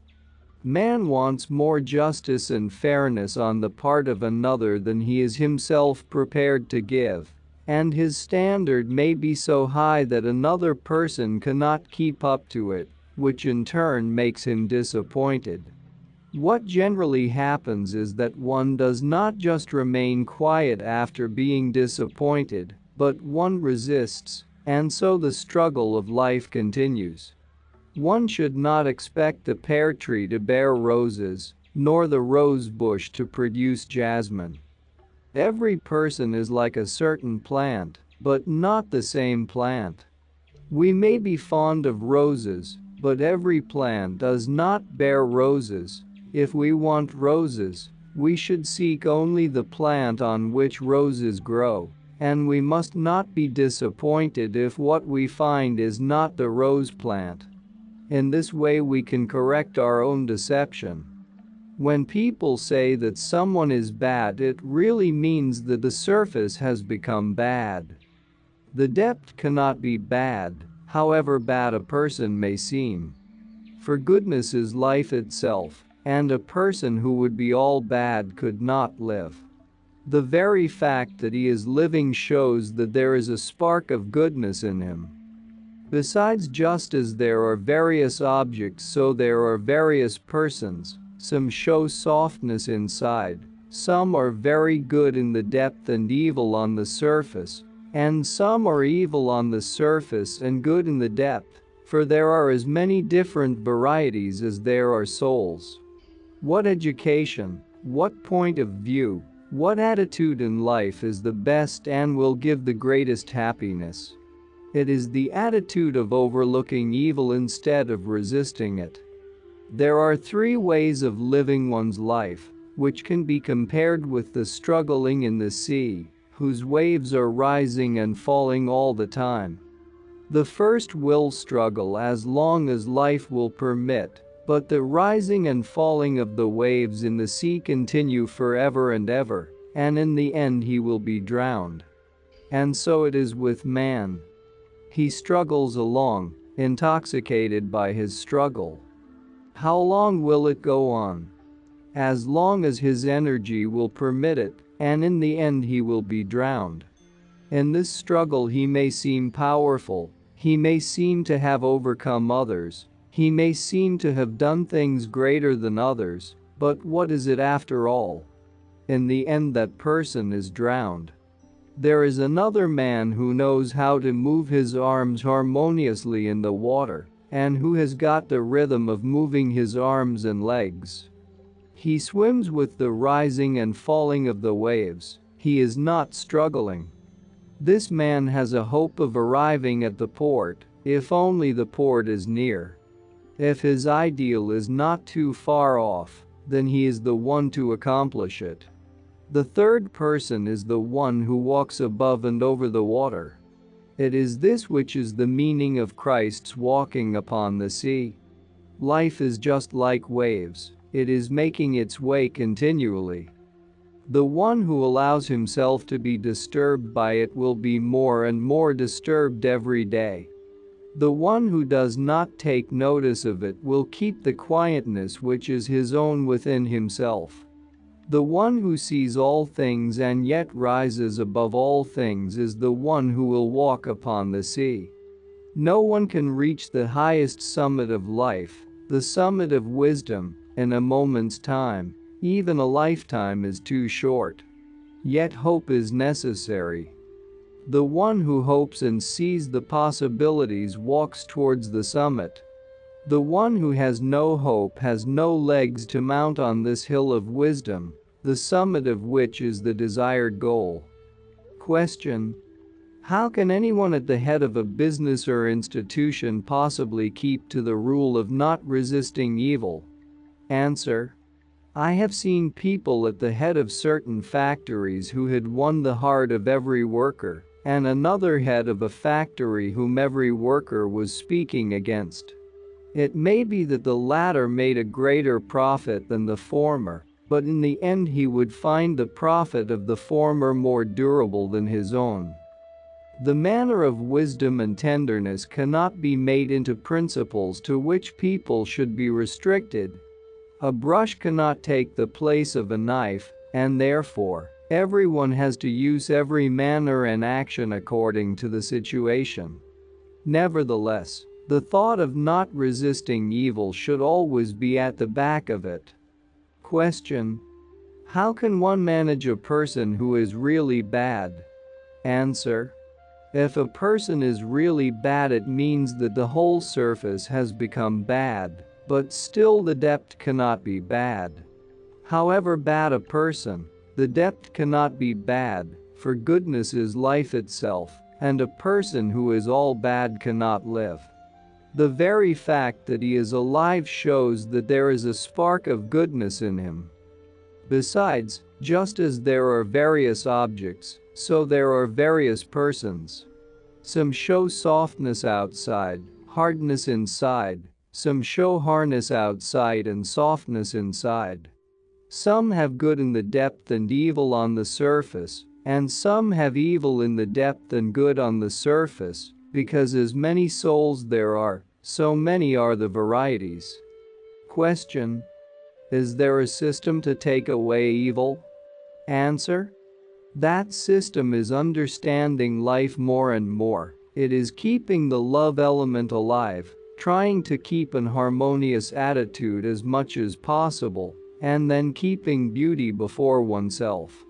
Man wants more justice and fairness on the part of another than he is himself prepared to give, and his standard may be so high that another person cannot keep up to it, which in turn makes him disappointed. What generally happens is that one does not just remain quiet after being disappointed, but one resists, and so the struggle of life continues. One should not expect the pear tree to bear roses, nor the rose bush to produce jasmine. Every person is like a certain plant, but not the same plant. We may be fond of roses, but every plant does not bear roses. If we want roses, we should seek only the plant on which roses grow, and we must not be disappointed if what we find is not the rose plant. In this way we can correct our own deception. When people say that someone is bad, it really means that the surface has become bad. The depth cannot be bad, however bad a person may seem. For goodness is life itself, and a person who would be all bad could not live. The very fact that he is living shows that there is a spark of goodness in him. Besides, just as there are various objects, so there are various persons. Some show softness inside, some are very good in the depth and evil on the surface, and some are evil on the surface and good in the depth, for there are as many different varieties as there are souls. What education, what point of view, what attitude in life is the best and will give the greatest happiness? It is the attitude of overlooking evil instead of resisting it. There are three ways of living one's life, which can be compared with the struggling in the sea, whose waves are rising and falling all the time. The first will struggle as long as life will permit, but the rising and falling of the waves in the sea continue forever and ever, and in the end he will be drowned. And so it is with man. He struggles along, intoxicated by his struggle. How long will it go on? As long as his energy will permit it, and in the end he will be drowned. In this struggle he may seem powerful, he may seem to have overcome others, he may seem to have done things greater than others, but what is it after all? In the end that person is drowned. There is another man who knows how to move his arms harmoniously in the water, and who has got the rhythm of moving his arms and legs. He swims with the rising and falling of the waves, he is not struggling. This man has a hope of arriving at the port, if only the port is near. If his ideal is not too far off, then he is the one to accomplish it. The third person is the one who walks above and over the water. It is this which is the meaning of Christ's walking upon the sea. Life is just like waves, it is making its way continually. The one who allows himself to be disturbed by it will be more and more disturbed every day. The one who does not take notice of it will keep the quietness which is his own within himself. The one who sees all things and yet rises above all things is the one who will walk upon the sea. No one can reach the highest summit of life, the summit of wisdom, in a moment's time. Even a lifetime is too short. Yet hope is necessary. The one who hopes and sees the possibilities walks towards the summit. The one who has no hope has no legs to mount on this hill of wisdom, the summit of which is the desired goal. Question: how can anyone at the head of a business or institution possibly keep to the rule of not resisting evil? Answer: I have seen people at the head of certain factories who had won the heart of every worker, and another head of a factory whom every worker was speaking against. It may be that the latter made a greater profit than the former, but in the end he would find the profit of the former more durable than his own. The manner of wisdom and tenderness cannot be made into principles to which people should be restricted. A brush cannot take the place of a knife, and therefore, everyone has to use every manner and action according to the situation. Nevertheless, the thought of not resisting evil should always be at the back of it. Question: how can one manage a person who is really bad? Answer: if a person is really bad, it means that the whole surface has become bad, but still the depth cannot be bad. However bad a person, the depth cannot be bad, for goodness is life itself, and a person who is all bad cannot live. The very fact that he is alive shows that there is a spark of goodness in him. Besides, just as there are various objects, so there are various persons. Some show softness outside, hardness inside. Some show hardness outside and softness inside. Some have good in the depth and evil on the surface, and some have evil in the depth and good on the surface, because as many souls there are, so many are the varieties. Question: is there a system to take away evil? Answer: that system is understanding life more and more. It is keeping the love element alive, trying to keep an harmonious attitude as much as possible, and then keeping beauty before oneself.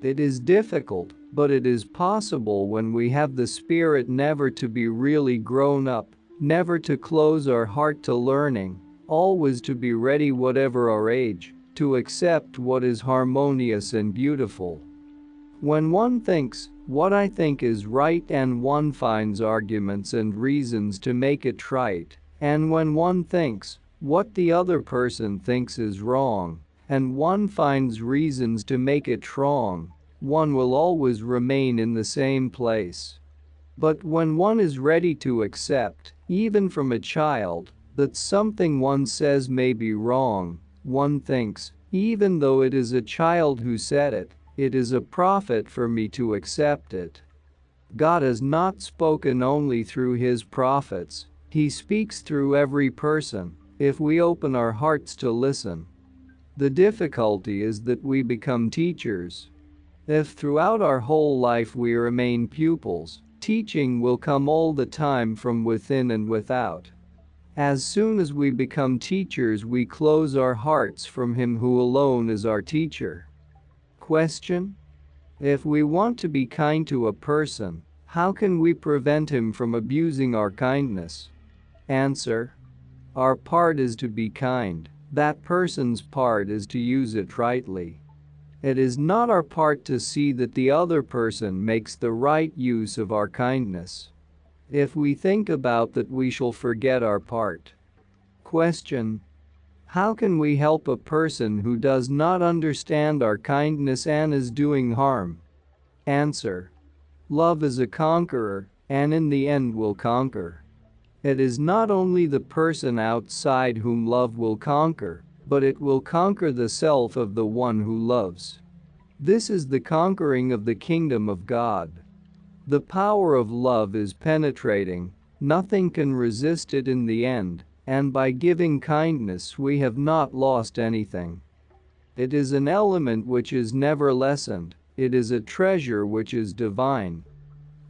It is difficult, but it is possible when we have the spirit never to be really grown up, never to close our heart to learning, always to be ready whatever our age, to accept what is harmonious and beautiful. When one thinks, what I think is right, and one finds arguments and reasons to make it right, and when one thinks, what the other person thinks is wrong, and one finds reasons to make it wrong, one will always remain in the same place. But when one is ready to accept, even from a child, that something one says may be wrong, one thinks, even though it is a child who said it, it is a profit for me to accept it. God has not spoken only through his prophets, he speaks through every person, if we open our hearts to listen. The difficulty is that we become teachers. If throughout our whole life we remain pupils, teaching will come all the time from within and without. As soon as we become teachers, we close our hearts from him who alone is our teacher. Question: if we want to be kind to a person, how can we prevent him from abusing our kindness? Answer: our part is to be kind, that person's part is to use it rightly. It is not our part to see that the other person makes the right use of our kindness. If we think about that, we shall forget our part. Question: how can we help a person who does not understand our kindness and is doing harm? Answer: love is a conqueror, and in the end will conquer. It is not only the person outside whom love will conquer, but it will conquer the self of the one who loves. This is the conquering of the kingdom of God. The power of love is penetrating, nothing can resist it in the end, and by giving kindness we have not lost anything. It is an element which is never lessened, it is a treasure which is divine.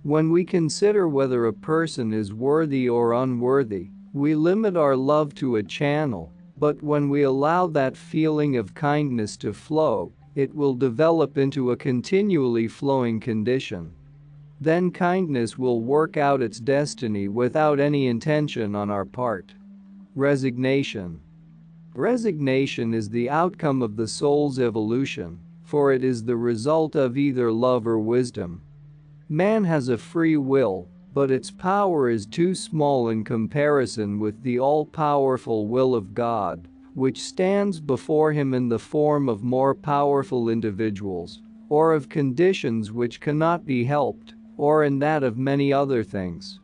When we consider whether a person is worthy or unworthy, we limit our love to a channel, but when we allow that feeling of kindness to flow, it will develop into a continually flowing condition. Then kindness will work out its destiny without any intention on our part. Resignation. Resignation is the outcome of the soul's evolution, for it is the result of either love or wisdom. Man has a free will, but its power is too small in comparison with the all-powerful will of God, which stands before him in the form of more powerful individuals, or of conditions which cannot be helped, or in that of many other things.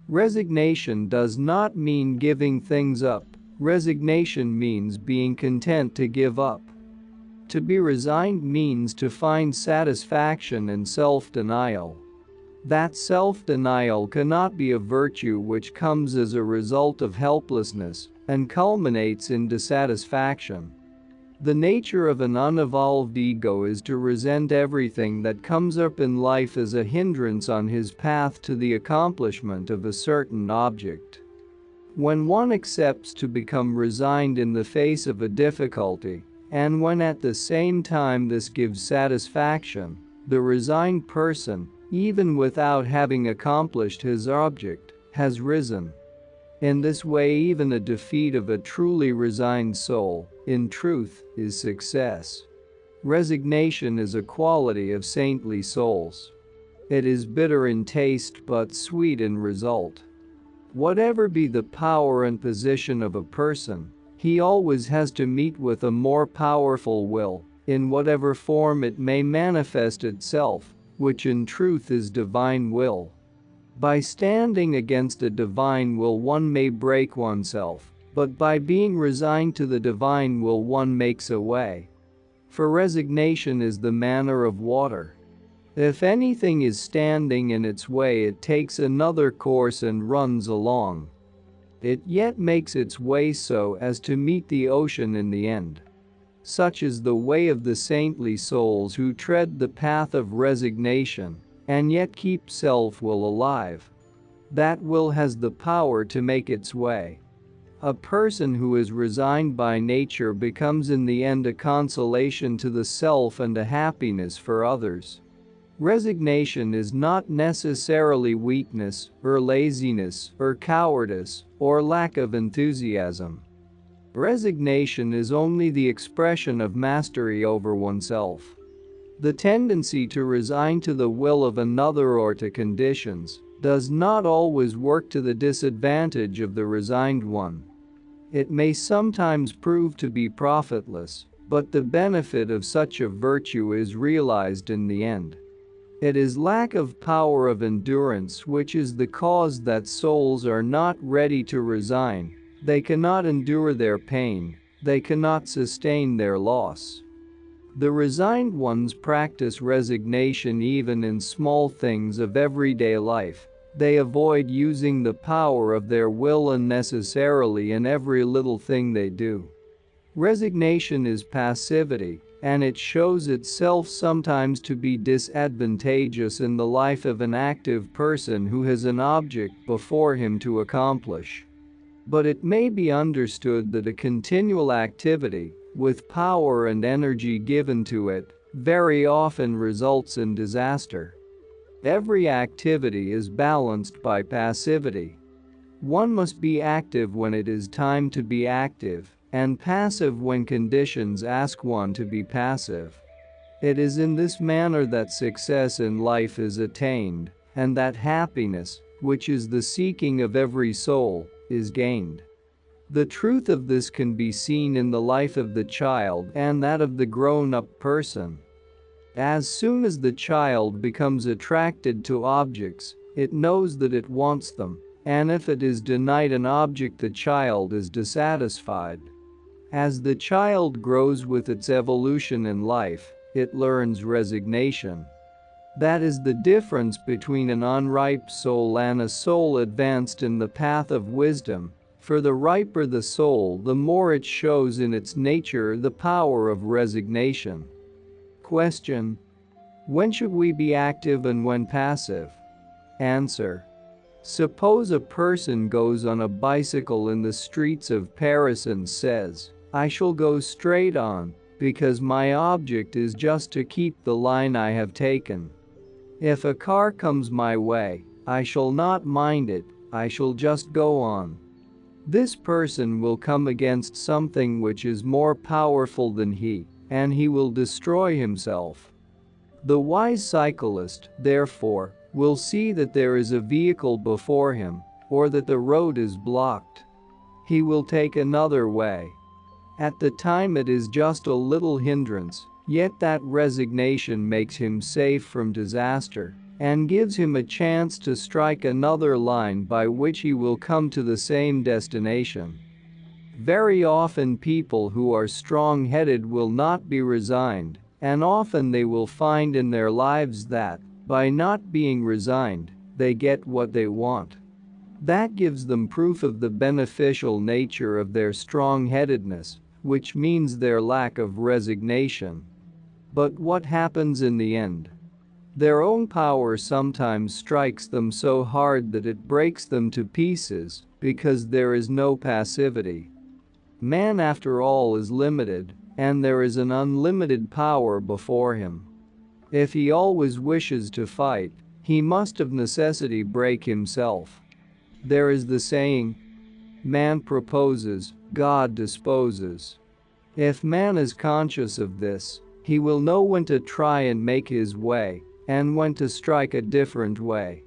Resignation does not mean giving things up. Resignation means being content to give up. To be resigned means to find satisfaction in self-denial. That self-denial cannot be a virtue which comes as a result of helplessness and culminates in dissatisfaction. The nature of an unevolved ego is to resent everything that comes up in life as a hindrance on his path to the accomplishment of a certain object. When one accepts to become resigned in the face of a difficulty, and when at the same time this gives satisfaction, the resigned person, even without having accomplished his object, has risen. In this way, even a defeat of a truly resigned soul, in truth, is success. Resignation is a quality of saintly souls. It is bitter in taste but sweet in result. Whatever be the power and position of a person, he always has to meet with a more powerful will, in whatever form it may manifest itself, which in truth is divine will. By standing against a divine will one may break oneself, but by being resigned to the divine will one makes a way. For resignation is the manner of water. If anything is standing in its way, it takes another course and runs along. It yet makes its way so as to meet the ocean in the end. Such is the way of the saintly souls who tread the path of resignation and yet keep self-will alive. That will has the power to make its way. A person who is resigned by nature becomes in the end a consolation to the self and a happiness for others. Resignation is not necessarily weakness, or laziness, or cowardice, or lack of enthusiasm. Resignation is only the expression of mastery over oneself. The tendency to resign to the will of another or to conditions does not always work to the disadvantage of the resigned one. It may sometimes prove to be profitless, but the benefit of such a virtue is realized in the end. It is lack of power of endurance which is the cause that souls are not ready to resign. They cannot endure their pain, they cannot sustain their loss. The resigned ones practice resignation even in small things of everyday life. They avoid using the power of their will unnecessarily in every little thing they do. Resignation is passivity, and it shows itself sometimes to be disadvantageous in the life of an active person who has an object before him to accomplish. But it may be understood that a continual activity, with power and energy given to it, very often results in disaster. Every activity is balanced by passivity. One must be active when it is time to be active, and passive when conditions ask one to be passive. It is in this manner that success in life is attained, and that happiness, which is the seeking of every soul, is gained. The truth of this can be seen in the life of the child and that of the grown-up person. As soon as the child becomes attracted to objects, it knows that it wants them, and if it is denied an object, the child is dissatisfied. As the child grows with its evolution in life, it learns resignation. That is the difference between an unripe soul and a soul advanced in the path of wisdom. For the riper the soul, the more it shows in its nature the power of resignation. Question: when should we be active and when passive? Answer: suppose a person goes on a bicycle in the streets of Paris and says, "I shall go straight on, because my object is just to keep the line I have taken. If a car comes my way, I shall not mind it, I shall just go on." This person will come against something which is more powerful than he, and he will destroy himself. The wise cyclist, therefore, will see that there is a vehicle before him, or that the road is blocked. He will take another way. At the time it is just a little hindrance, yet that resignation makes him safe from disaster and gives him a chance to strike another line by which he will come to the same destination. Very often people who are strong-headed will not be resigned, and often they will find in their lives that, by not being resigned, they get what they want. That gives them proof of the beneficial nature of their strong-headedness, which means their lack of resignation. But what happens in the end? Their own power sometimes strikes them so hard that it breaks them to pieces, because there is no passivity. Man, after all, is limited, and there is an unlimited power before him. If he always wishes to fight, he must of necessity break himself. There is the saying, "Man proposes, God disposes." If man is conscious of this, he will know when to try and make his way, and went to strike a different way.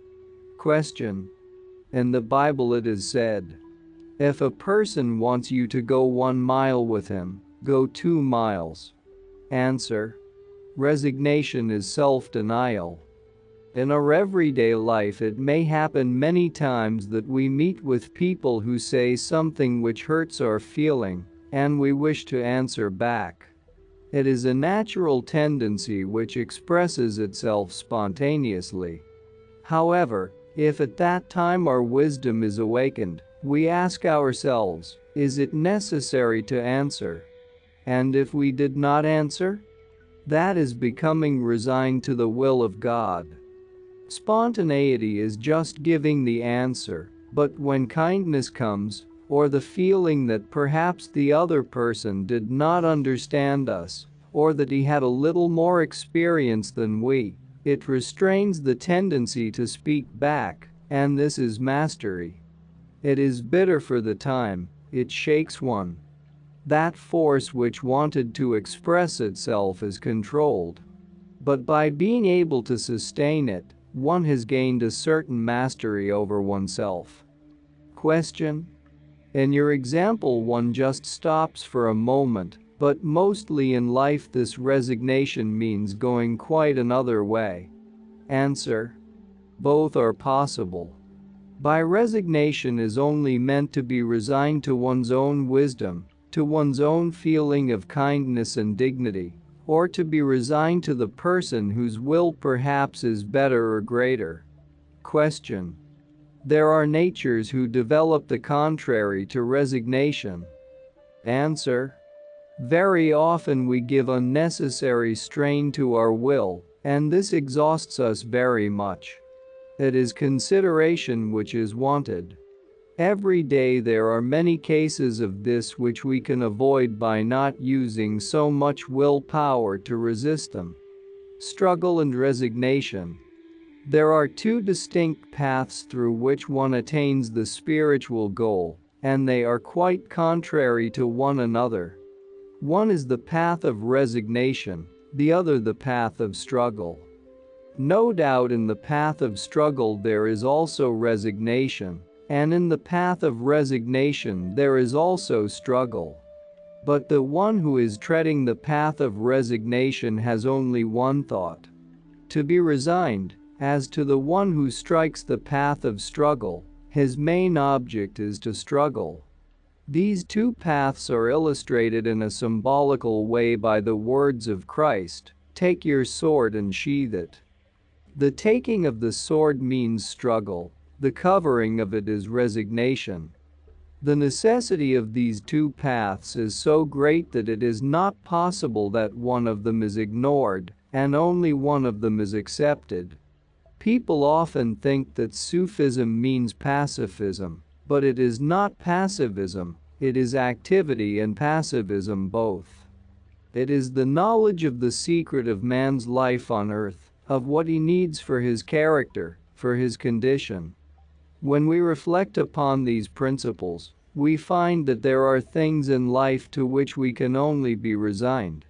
Question. In the Bible it is said, if a person wants you to go 1 mile with him, go 2 miles. Answer. Resignation is self-denial. In our everyday life it may happen many times that we meet with people who say something which hurts our feeling, and we wish to answer back. It is a natural tendency which expresses itself spontaneously. However, if at that time our wisdom is awakened, we ask ourselves, is it necessary to answer? And if we did not answer? That is becoming resigned to the will of God. Spontaneity is just giving the answer, but when kindness comes, or the feeling that perhaps the other person did not understand us, or that he had a little more experience than we, it restrains the tendency to speak back, and this is mastery. It is bitter for the time, it shakes one. That force which wanted to express itself is controlled. But by being able to sustain it, one has gained a certain mastery over oneself. Question. In your example, one just stops for a moment, but mostly in life this resignation means going quite another way. Answer. Both are possible. By resignation is only meant to be resigned to one's own wisdom, to one's own feeling of kindness and dignity, or to be resigned to the person whose will perhaps is better or greater. Question. There are natures who develop the contrary to resignation. Answer. Very often we give unnecessary strain to our will, and this exhausts us very much. It is consideration which is wanted. Every day there are many cases of this which we can avoid by not using so much willpower to resist them. Struggle and resignation. There are two distinct paths through which one attains the spiritual goal, and they are quite contrary to one another. One is the path of resignation, the other the path of struggle. No doubt in the path of struggle there is also resignation, and in the path of resignation there is also struggle. But the one who is treading the path of resignation has only one thought: to be resigned. As to the one who strikes the path of struggle, his main object is to struggle. These two paths are illustrated in a symbolical way by the words of Christ, "Take your sword and sheathe it." The taking of the sword means struggle, the covering of it is resignation. The necessity of these two paths is so great that it is not possible that one of them is ignored, and only one of them is accepted. People often think that Sufism means pacifism, but it is not pacifism, it is activity and pacifism both. It is the knowledge of the secret of man's life on earth, of what he needs for his character, for his condition. When we reflect upon these principles, we find that there are things in life to which we can only be resigned.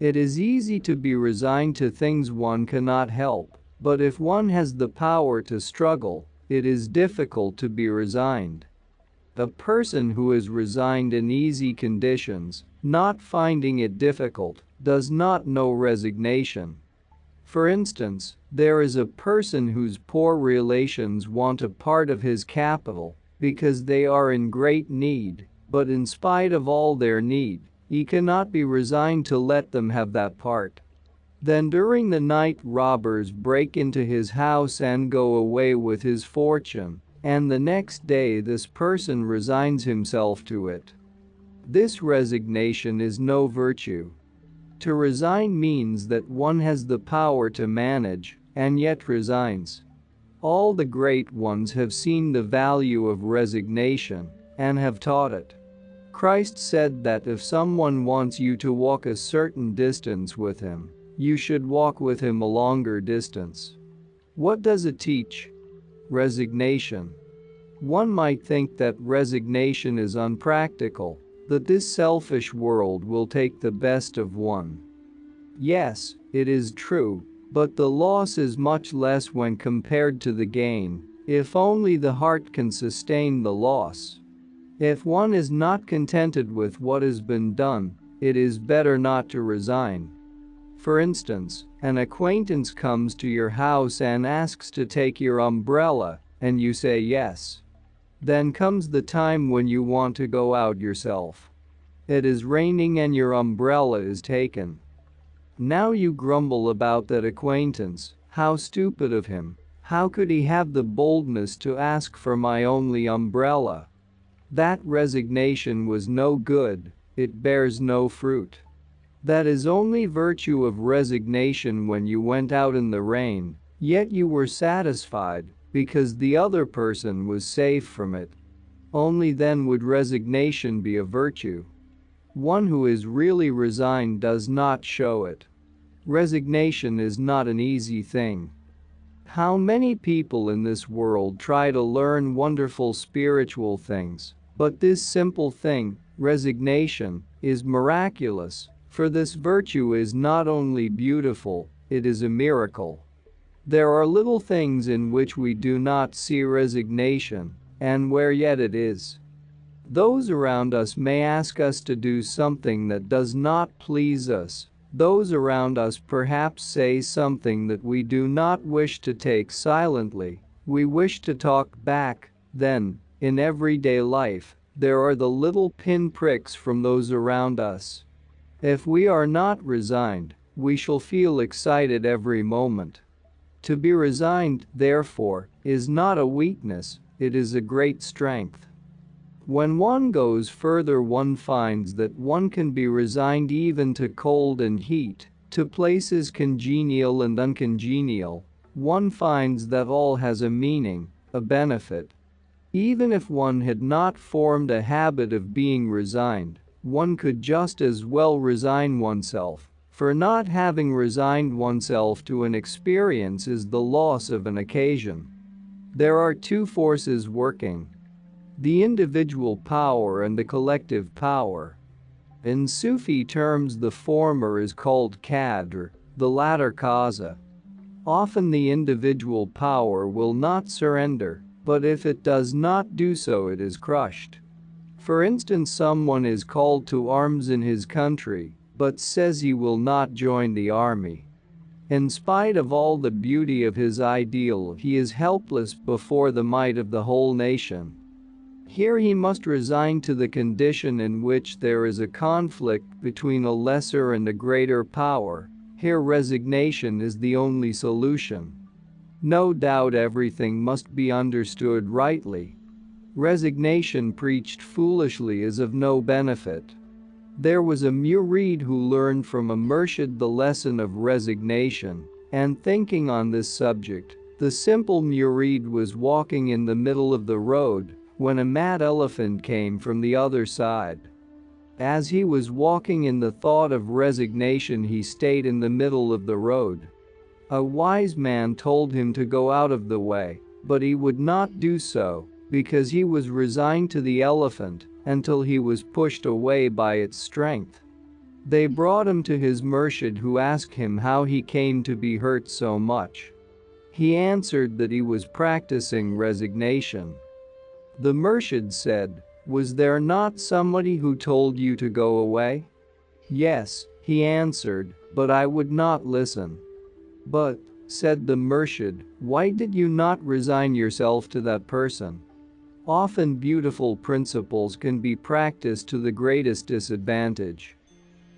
It is easy to be resigned to things one cannot help. But if one has the power to struggle, it is difficult to be resigned. A person who is resigned in easy conditions, not finding it difficult, does not know resignation. For instance, there is a person whose poor relations want a part of his capital because they are in great need, but in spite of all their need, he cannot be resigned to let them have that part. Then during the night robbers break into his house and go away with his fortune, and the next day this person resigns himself to it. This resignation is no virtue. To resign means that one has the power to manage, and yet resigns. All the great ones have seen the value of resignation, and have taught it. Christ said that if someone wants you to walk a certain distance with him, you should walk with him a longer distance. What does it teach? Resignation. One might think that resignation is unpractical, that this selfish world will take the best of one. Yes, it is true, But the loss is much less when compared to the gain, if only the heart can sustain the loss. If one is not contented with what has been done, it is better not to resign. For instance, an acquaintance comes to your house and asks to take your umbrella, and you say yes. Then comes the time when you want to go out yourself. It is raining and your umbrella is taken. Now you grumble about that acquaintance. How stupid of him. How could he have the boldness to ask for my only umbrella? That resignation was no good, it bears no fruit. That is only virtue of resignation when you went out in the rain, yet you were satisfied, because the other person was safe from it. Only then would resignation be a virtue. One who is really resigned does not show it. Resignation is not an easy thing. How many people in this world try to learn wonderful spiritual things, but this simple thing, resignation, is miraculous, for this virtue is not only beautiful, it is a miracle. There are little things in which we do not see resignation, and where yet it is. Those around us may ask us to do something that does not please us. Those around us perhaps say something that we do not wish to take silently, we wish to talk back. Then, in everyday life, there are the little pinpricks from those around us. If we are not resigned, we shall feel excited every moment. To be resigned, therefore, is not a weakness, it is a great strength. When one goes further, one finds that one can be resigned even to cold and heat, to places congenial and uncongenial. One finds that all has a meaning, a benefit. Even if one had not formed a habit of being resigned, one could just as well resign oneself, for not having resigned oneself to an experience is the loss of an occasion. There are two forces working: the individual power and the collective power. In Sufi terms, the former is called qadr, the latter qaza. Often the individual power will not surrender, but if it does not do so, it is crushed. For instance, someone is called to arms in his country, but says he will not join the army. In spite of all the beauty of his ideal, he is helpless before the might of the whole nation. Here he must resign to the condition in which there is a conflict between a lesser and a greater power. Here resignation is the only solution. No doubt everything must be understood rightly. Resignation preached foolishly is of no benefit. There was a murid who learned from a murshid the lesson of resignation, and thinking on this subject, the simple murid was walking in the middle of the road when a mad elephant came from the other side. As he was walking in the thought of resignation, he stayed in the middle of the road. A wise man told him to go out of the way, but he would not do so, because he was resigned to the elephant until he was pushed away by its strength. They brought him to his murshid, who asked him how he came to be hurt so much. He answered that he was practicing resignation. The murshid said, "Was there not somebody who told you to go away?" "Yes," he answered, "but I would not listen." "But," said the murshid, "why did you not resign yourself to that person?" Often beautiful principles can be practiced to the greatest disadvantage.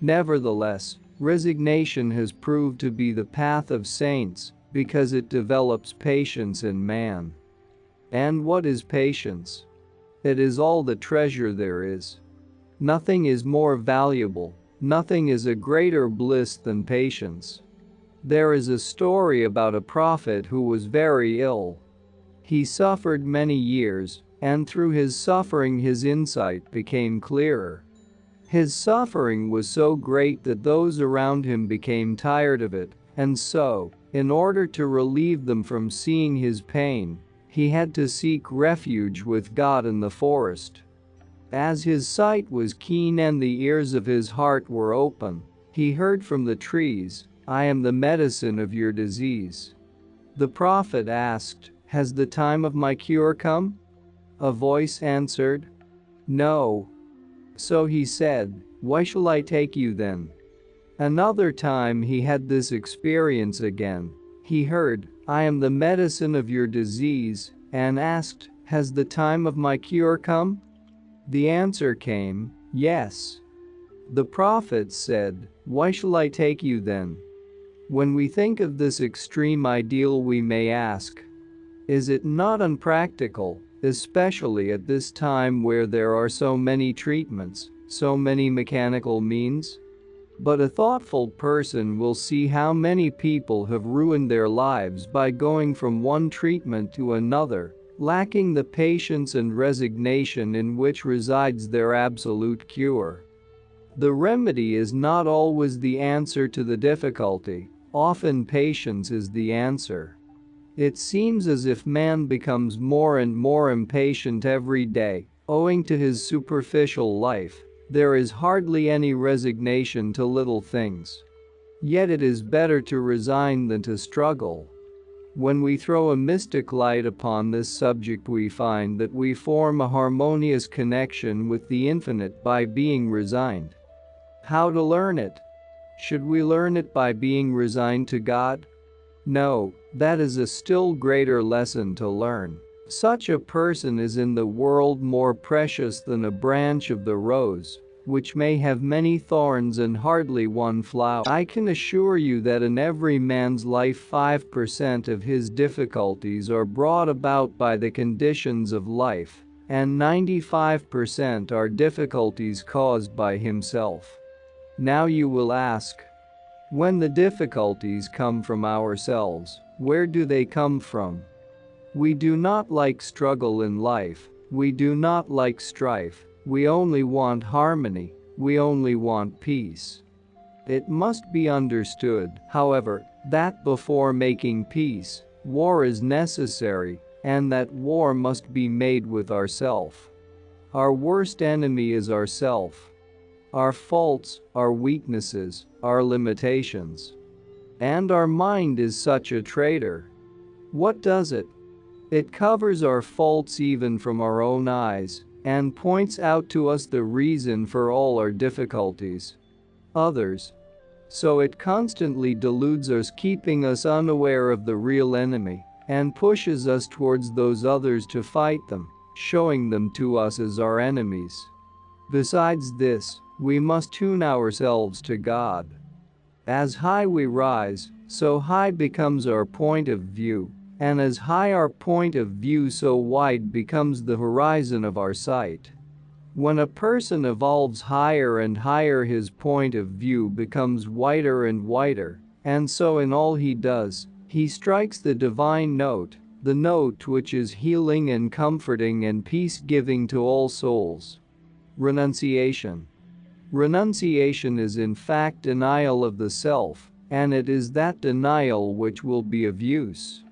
Nevertheless, resignation has proved to be the path of saints, because it develops patience in man. And what is patience? It is all the treasure there is. Nothing is more valuable, nothing is a greater bliss than patience. There is a story about a prophet who was very ill. He suffered many years, and through his suffering his insight became clearer. His suffering was so great that those around him became tired of it, and so, in order to relieve them from seeing his pain, he had to seek refuge with God in the forest. As his sight was keen and the ears of his heart were open, he heard from the trees, I am the medicine of your disease. The prophet asked, has the time of my cure come? A voice answered, no. So he said, why shall I take you then? Another time he had this experience again. He heard, I am the medicine of your disease, and asked, has the time of my cure come? The answer came, yes. The prophet said, why shall I take you then? When we think of this extreme ideal, we may ask, is it not unpractical, especially at this time where there are so many treatments, so many mechanical means? But a thoughtful person will see how many people have ruined their lives by going from one treatment to another, lacking the patience and resignation in which resides their absolute cure. The remedy is not always the answer to the difficulty, often patience is the answer. It seems as if man becomes more and more impatient every day, owing to his superficial life. There is hardly any resignation to little things. Yet it is better to resign than to struggle. When we throw a mystic light upon this subject, we find that we form a harmonious connection with the infinite by being resigned. How to learn it? Should we learn it by being resigned to God? No, that is a still greater lesson to learn. Such a person is in the world more precious than a branch of the rose, which may have many thorns and hardly one flower. I can assure you that in every man's life 5% of his difficulties are brought about by the conditions of life, and 95% are difficulties caused by himself. Now you will ask, when the difficulties come from ourselves, where do they come from? We do not like struggle in life, we do not like strife, we only want harmony, we only want peace. It must be understood, however, that before making peace, war is necessary, and that war must be made with ourself. Our worst enemy is ourself. Our faults, our weaknesses, our limitations. And our mind is such a traitor. What does it? It covers our faults even from our own eyes, and points out to us the reason for all our difficulties. Others. So it constantly deludes us, keeping us unaware of the real enemy, and pushes us towards those others to fight them, showing them to us as our enemies. Besides this, we must tune ourselves to God. As high we rise, so high becomes our point of view, and as high our point of view, so wide becomes the horizon of our sight. When a person evolves higher and higher, his point of view becomes wider and wider, and so in all he does, he strikes the divine note, the note which is healing and comforting and peace-giving to all souls. Renunciation. Renunciation is in fact denial of the self, and it is that denial which will be of use.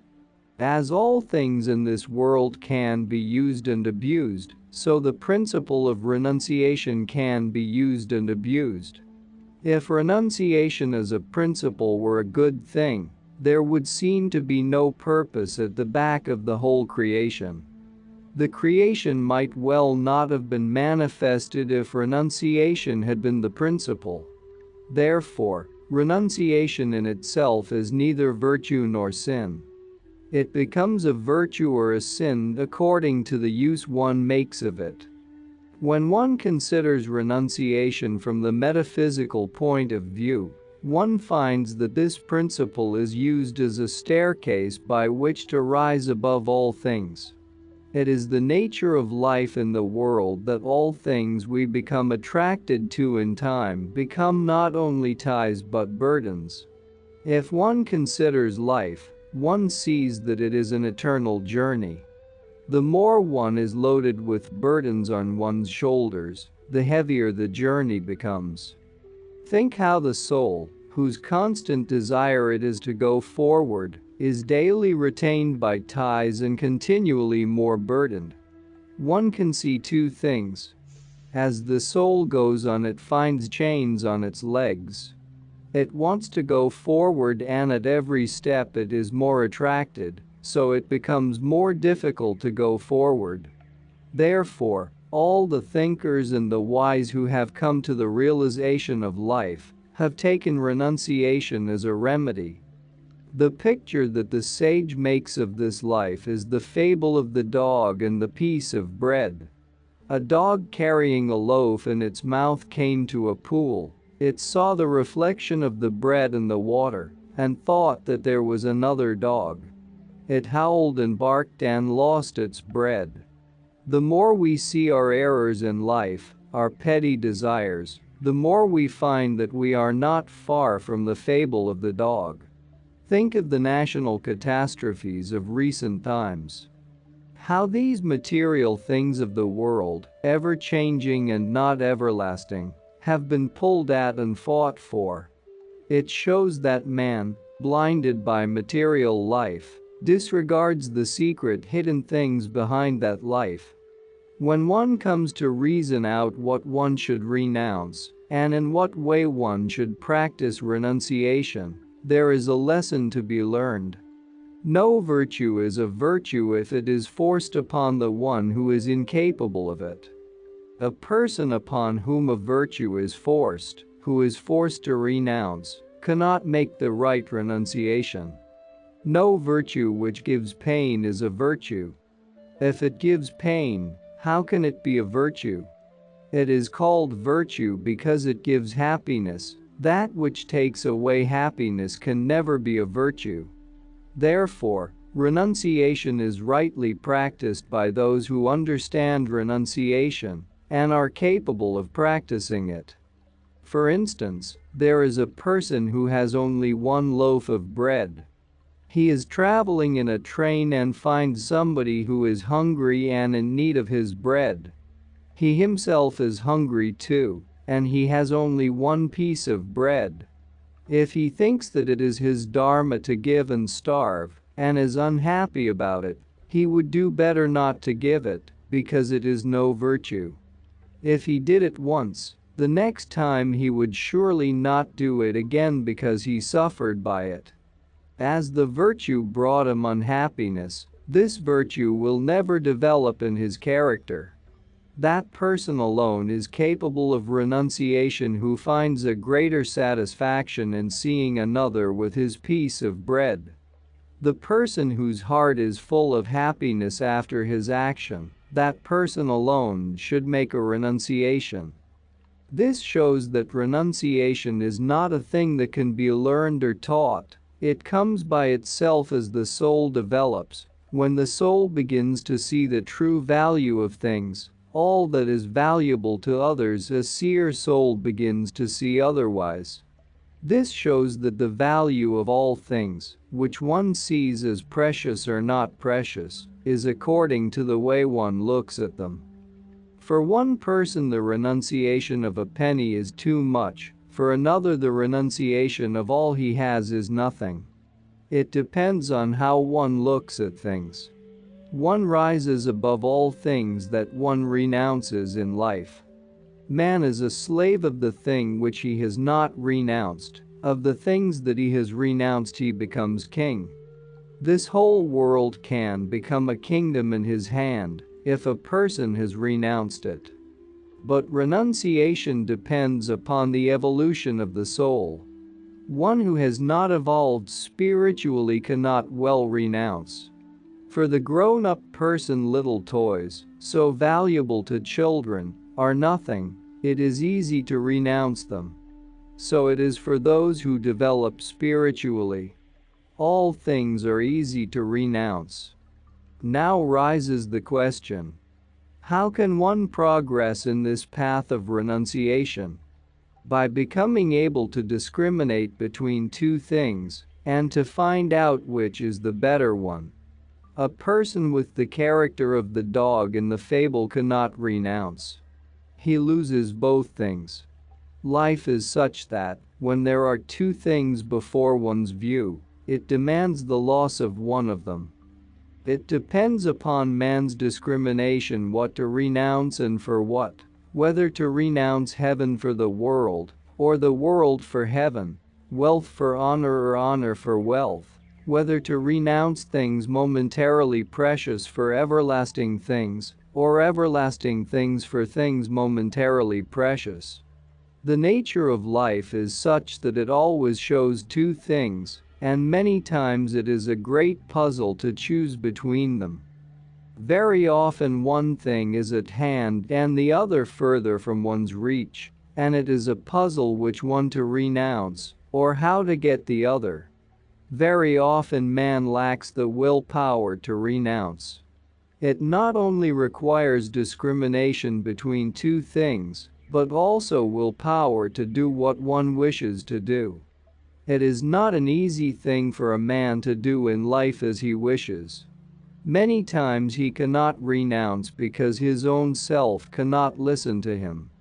As all things in this world can be used and abused, so the principle of renunciation can be used and abused. If renunciation as a principle were a good thing, there would seem to be no purpose at the back of the whole creation. The creation might well not have been manifested if renunciation had been the principle. Therefore, renunciation in itself is neither virtue nor sin. It becomes a virtue or a sin according to the use one makes of it. When one considers renunciation from the metaphysical point of view, one finds that this principle is used as a staircase by which to rise above all things. It is the nature of life in the world that all things we become attracted to in time become not only ties but burdens. If one considers life, one sees that it is an eternal journey. The more one is loaded with burdens on one's shoulders, the heavier the journey becomes. Think how the soul, whose constant desire it is to go forward, is daily retained by ties and continually more burdened. One can see two things. As the soul goes on, it finds chains on its legs. It wants to go forward, and at every step it is more attracted, so it becomes more difficult to go forward. Therefore, all the thinkers and the wise who have come to the realization of life have taken renunciation as a remedy. The picture that the sage makes of this life is the fable of the dog and the piece of bread. A dog carrying a loaf in its mouth came to a pool. It saw the reflection of the bread in the water and thought that there was another dog. It howled and barked and lost its bread. The more we see our errors in life, our petty desires, the more we find that we are not far from the fable of the dog. Think of the national catastrophes of recent times. How these material things of the world, ever-changing and not everlasting, have been pulled at and fought for. It shows that man, blinded by material life, disregards the secret hidden things behind that life. When one comes to reason out what one should renounce, and in what way one should practice renunciation, there is a lesson to be learned. No virtue is a virtue if it is forced upon the one who is incapable of it. A person upon whom a virtue is forced, who is forced to renounce, cannot make the right renunciation. No virtue which gives pain is a virtue. If it gives pain, how can it be a virtue? It is called virtue because it gives happiness. That which takes away happiness can never be a virtue. Therefore, renunciation is rightly practiced by those who understand renunciation and are capable of practicing it. For instance, there is a person who has only one loaf of bread. He is traveling in a train and finds somebody who is hungry and in need of his bread. He himself is hungry too, and he has only one piece of bread. If he thinks that it is his dharma to give and starve, and is unhappy about it, he would do better not to give it, because it is no virtue. If he did it once, the next time he would surely not do it again because he suffered by it. As the virtue brought him unhappiness, this virtue will never develop in his character. That person alone is capable of renunciation who finds a greater satisfaction in seeing another with his piece of bread. The person whose heart is full of happiness after his action, that person alone should make a renunciation. This shows that renunciation is not a thing that can be learned or taught. It comes by itself as the soul develops. When the soul begins to see the true value of things, all that is valuable to others, a seer soul begins to see otherwise. This shows that the value of all things, which one sees as precious or not precious, is according to the way one looks at them. For one person the renunciation of a penny is too much, for another the renunciation of all he has is nothing. It depends on how one looks at things. One rises above all things that one renounces in life. Man is a slave of the thing which he has not renounced. Of the things that he has renounced he becomes king. This whole world can become a kingdom in his hand if a person has renounced it. But renunciation depends upon the evolution of the soul. One who has not evolved spiritually cannot well renounce. For the grown-up person, little toys, so valuable to children, are nothing. It is easy to renounce them. So it is for those who develop spiritually. All things are easy to renounce. Now rises the question: how can one progress in this path of renunciation? By becoming able to discriminate between two things, and to find out which is the better one. A person with the character of the dog in the fable cannot renounce. He loses both things. Life is such that, when there are two things before one's view, it demands the loss of one of them. It depends upon man's discrimination what to renounce and for what, whether to renounce heaven for the world, or the world for heaven, wealth for honor or honor for wealth, whether to renounce things momentarily precious for everlasting things, or everlasting things for things momentarily precious. The nature of life is such that it always shows two things, and many times it is a great puzzle to choose between them. Very often one thing is at hand and the other further from one's reach, and it is a puzzle which one to renounce, or how to get the other. Very often man lacks the willpower to renounce. It not only requires discrimination between two things, but also willpower to do what one wishes to do. It is not an easy thing for a man to do in life as he wishes. Many times he cannot renounce because his own self cannot listen to him.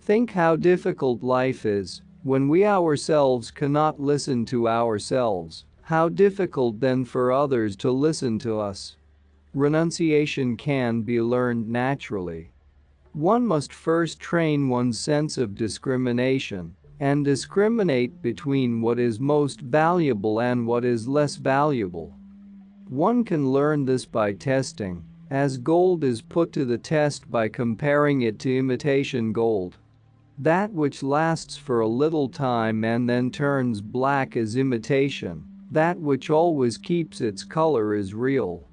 Think how difficult life is when we ourselves cannot listen to ourselves. How difficult then for others to listen to us. Renunciation can be learned naturally. One must first train one's sense of discrimination and discriminate between what is most valuable and what is less valuable. One can learn this by testing, as gold is put to the test by comparing it to imitation gold. That which lasts for a little time and then turns black is imitation, that which always keeps its color is real.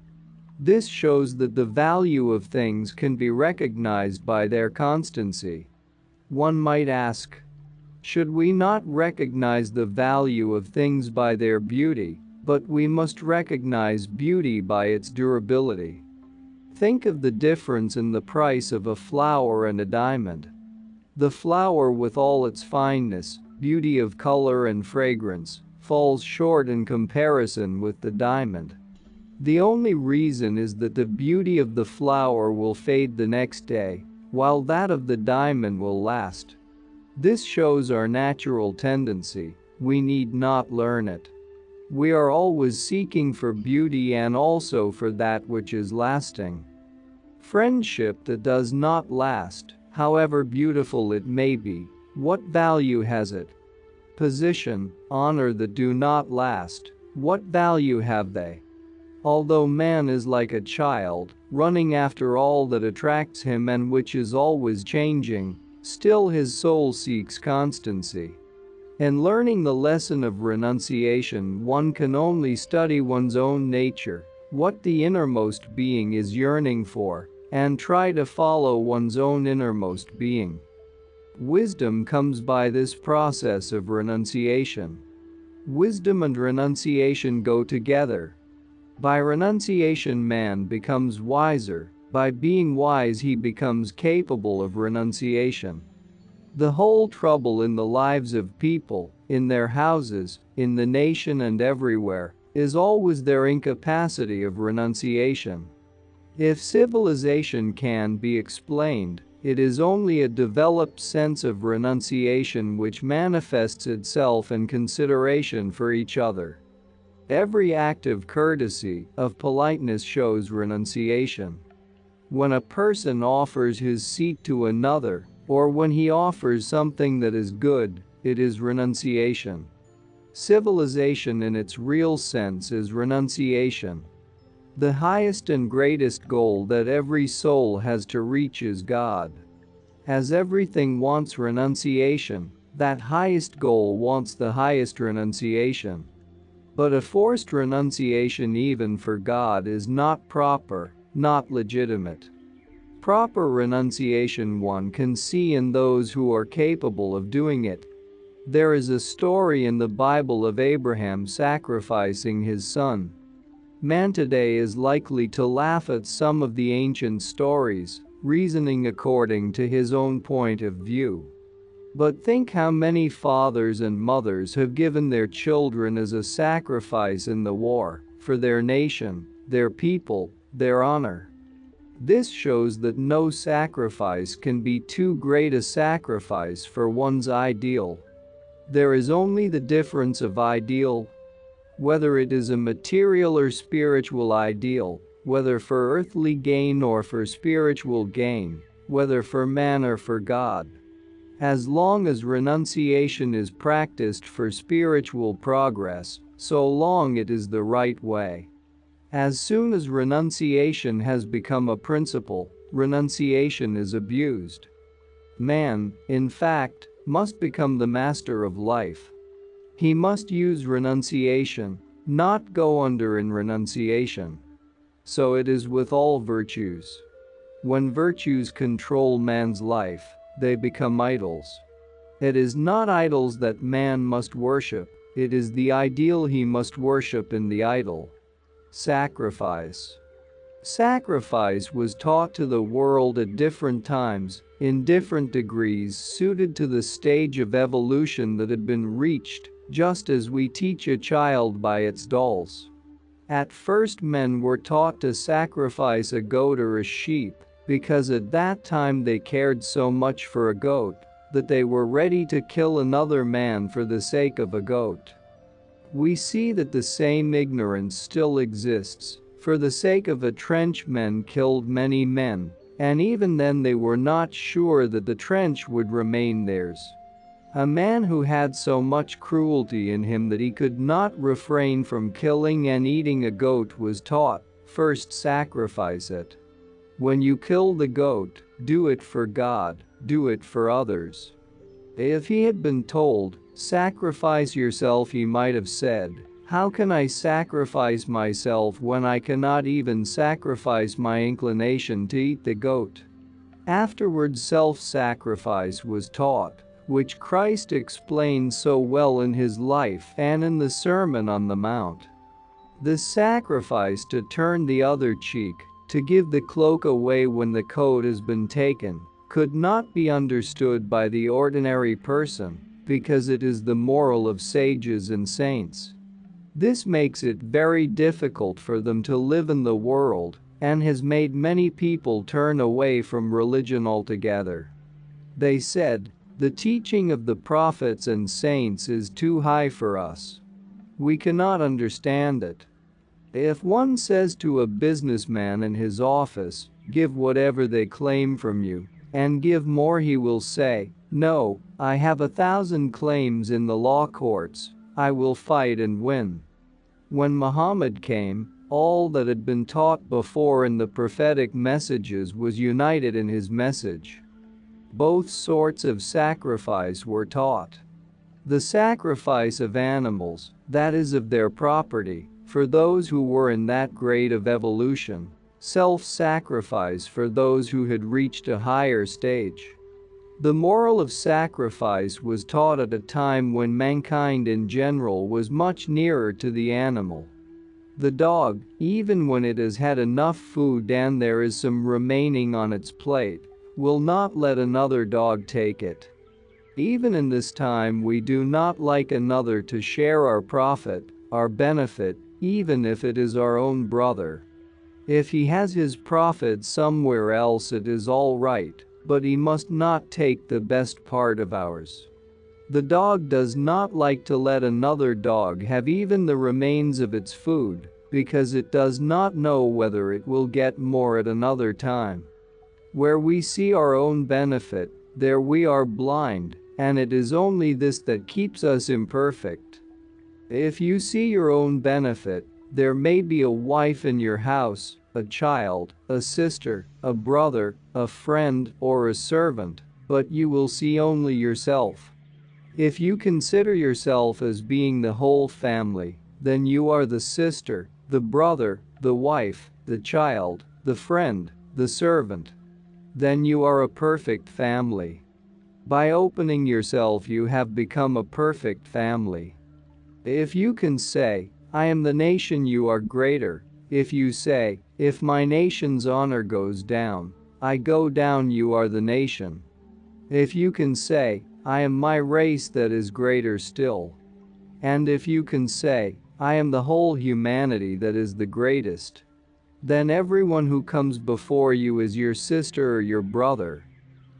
This shows that the value of things can be recognized by their constancy. One might ask, should we not recognize the value of things by their beauty, but we must recognize beauty by its durability? Think of the difference in the price of a flower and a diamond. The flower, with all its fineness, beauty of color and fragrance, falls short in comparison with the diamond. The only reason is that the beauty of the flower will fade the next day, while that of the diamond will last. This shows our natural tendency. We need not learn it. We are always seeking for beauty and also for that which is lasting. Friendship that does not last, however beautiful it may be, what value has it? Position, honor that do not last, what value have they? Although man is like a child, running after all that attracts him and which is always changing, still his soul seeks constancy. In learning the lesson of renunciation, one can only study one's own nature, what the innermost being is yearning for, and try to follow one's own innermost being. Wisdom comes by this process of renunciation. Wisdom and renunciation go together. By renunciation man becomes wiser, by being wise he becomes capable of renunciation. The whole trouble in the lives of people, in their houses, in the nation and everywhere, is always their incapacity of renunciation. If civilization can be explained, it is only a developed sense of renunciation which manifests itself in consideration for each other. Every act of courtesy, of politeness shows renunciation. When a person offers his seat to another, or when he offers something that is good, it is renunciation. Civilization in its real sense is renunciation. The highest and greatest goal that every soul has to reach is God. As everything wants renunciation, that highest goal wants the highest renunciation. But a forced renunciation even for God is not proper, not legitimate. Proper renunciation one can see in those who are capable of doing it. There is a story in the Bible of Abraham sacrificing his son. Man today is likely to laugh at some of the ancient stories, reasoning according to his own point of view. But think how many fathers and mothers have given their children as a sacrifice in the war, for their nation, their people, their honor. This shows that no sacrifice can be too great a sacrifice for one's ideal. There is only the difference of ideal. Whether it is a material or spiritual ideal, whether for earthly gain or for spiritual gain, whether for man or for God. As long as renunciation is practiced for spiritual progress, so long it is the right way. As soon as renunciation has become a principle, renunciation is abused. Man, in fact, must become the master of life. He must use renunciation, not go under in renunciation. So it is with all virtues. When virtues control man's life, they become idols. It is not idols that man must worship, it is the ideal he must worship in the idol. Sacrifice. Sacrifice was taught to the world at different times, in different degrees suited to the stage of evolution that had been reached, just as we teach a child by its dolls. At first men were taught to sacrifice a goat or a sheep, because at that time they cared so much for a goat that they were ready to kill another man for the sake of a goat. We see that the same ignorance still exists. For the sake of a trench, men killed many men, and even then they were not sure that the trench would remain theirs. A man who had so much cruelty in him that he could not refrain from killing and eating a goat was taught, first sacrifice it. When you kill the goat, do it for God, do it for others. If he had been told, sacrifice yourself, he might have said, how can I sacrifice myself when I cannot even sacrifice my inclination to eat the goat? Afterwards self-sacrifice was taught, which Christ explained so well in his life and in the Sermon on the Mount. The sacrifice to turn the other cheek, to give the cloak away when the coat has been taken, could not be understood by the ordinary person, because it is the moral of sages and saints. This makes it very difficult for them to live in the world, and has made many people turn away from religion altogether. They said, the teaching of the prophets and saints is too high for us. We cannot understand it. If one says to a businessman in his office, give whatever they claim from you, and give more, he will say, no, I have 1,000 claims in the law courts, I will fight and win. When Muhammad came, all that had been taught before in the prophetic messages was united in his message. Both sorts of sacrifice were taught. The sacrifice of animals, that is of their property, for those who were in that grade of evolution, self-sacrifice for those who had reached a higher stage. The moral of sacrifice was taught at a time when mankind in general was much nearer to the animal. The dog, even when it has had enough food and there is some remaining on its plate, will not let another dog take it. Even in this time we do not like another to share our profit, our benefit, even if it is our own brother. If he has his profit somewhere else it is all right, but he must not take the best part of ours. The dog does not like to let another dog have even the remains of its food, because it does not know whether it will get more at another time. Where we see our own benefit, there we are blind, and it is only this that keeps us imperfect. If you see your own benefit, there may be a wife in your house, a child, a sister, a brother, a friend, or a servant, but you will see only yourself. If you consider yourself as being the whole family, then you are the sister, the brother, the wife, the child, the friend, the servant. Then you are a perfect family. By opening yourself you have become a perfect family. If you can say, I am the nation, you are greater. If you say, if my nation's honor goes down, I go down, you are the nation. If you can say, I am my race, that is greater still. And if you can say, I am the whole humanity, that is the greatest. Then everyone who comes before you is your sister or your brother.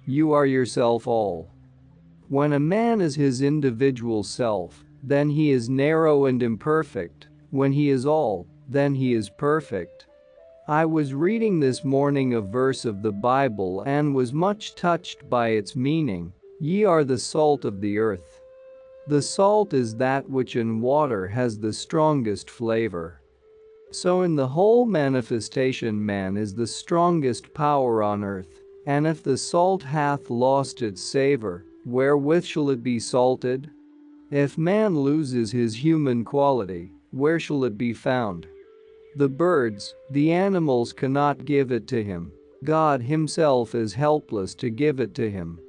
You are yourself all. When a man is his individual self, then he is narrow and imperfect. When he is all, then he is perfect. I was reading this morning a verse of the Bible and was much touched by its meaning. Ye are the salt of the earth. The salt is that which in water has the strongest flavor. So in the whole manifestation man is the strongest power on earth, and if the salt hath lost its savor, wherewith shall it be salted? If man loses his human quality, where shall it be found? The birds, the animals cannot give it to him. God himself is helpless to give it to him.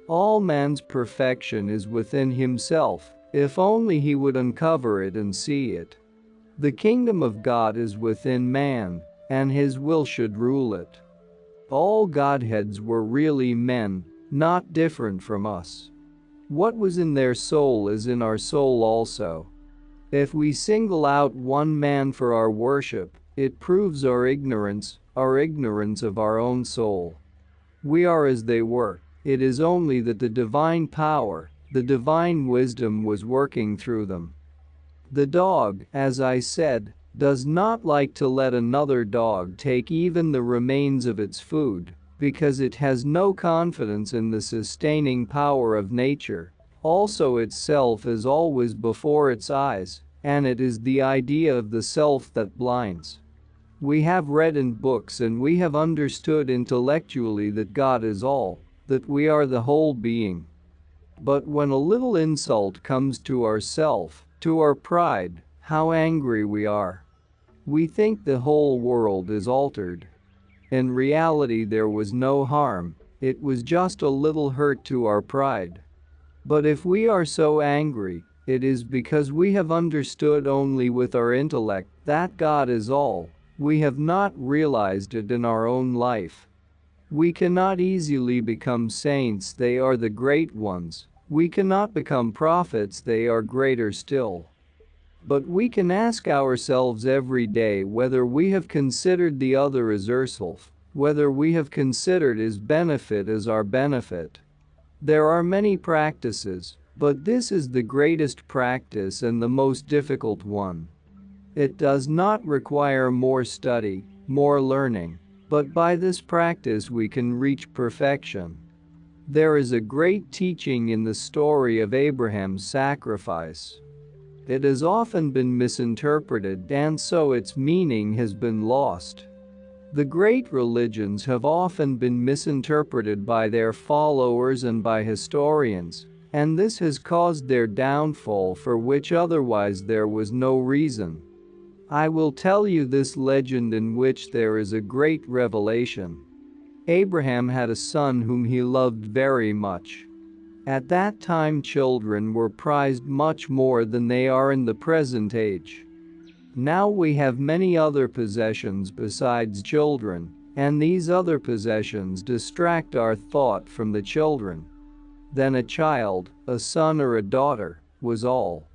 All man's perfection is within himself, if only he would uncover it and see it. The kingdom of God is within man, and his will should rule it. All Godheads were really men, not different from us. What was in their soul is in our soul also. If we single out one man for our worship, it proves our ignorance of our own soul. We are as they were. It is only that the divine power, the divine wisdom was working through them. The dog, as I said, does not like to let another dog take even the remains of its food, because it has no confidence in the sustaining power of nature. Also itself is always before its eyes, and it is the idea of the self that blinds. We have read in books and we have understood intellectually that God is all, that we are the whole being. But when a little insult comes to ourself, to our pride, how angry we are. We think the whole world is altered. In reality there was no harm, it was just a little hurt to our pride. But if we are so angry, it is because we have understood only with our intellect that God is all. We have not realized it in our own life. We cannot easily become saints, they are the great ones. We cannot become prophets, they are greater still. But we can ask ourselves every day whether we have considered the other as ourself, whether we have considered his benefit as our benefit. There are many practices, but this is the greatest practice and the most difficult one. It does not require more study, more learning, but by this practice we can reach perfection. There is a great teaching in the story of Abraham's sacrifice. It has often been misinterpreted and so its meaning has been lost. The great religions have often been misinterpreted by their followers and by historians, and this has caused their downfall for which otherwise there was no reason. I will tell you this legend in which there is a great revelation. Abraham had a son whom he loved very much. At that time children were prized much more than they are in the present age. Now we have many other possessions besides children, and these other possessions distract our thought from the children. Then a child, a son or a daughter, was all.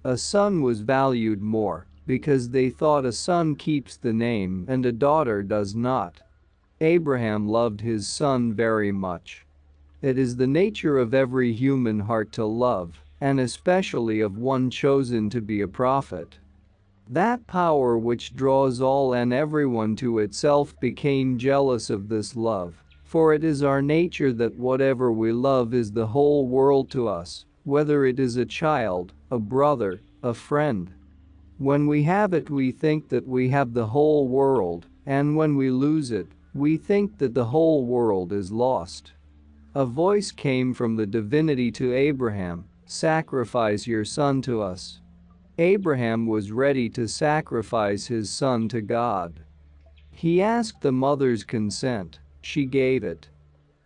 A son was valued more, because they thought a son keeps the name and a daughter does not. Abraham loved his son very much. It is the nature of every human heart to love, and especially of one chosen to be a prophet. That power which draws all and everyone to itself became jealous of this love, for it is our nature that whatever we love is the whole world to us, whether it is a child, a brother, a friend. When we have it we think that we have the whole world, and when we lose it, we think that the whole world is lost. A voice came from the divinity to Abraham, "Sacrifice your son to us." Abraham was ready to sacrifice his son to God. He asked the mother's consent, she gave it.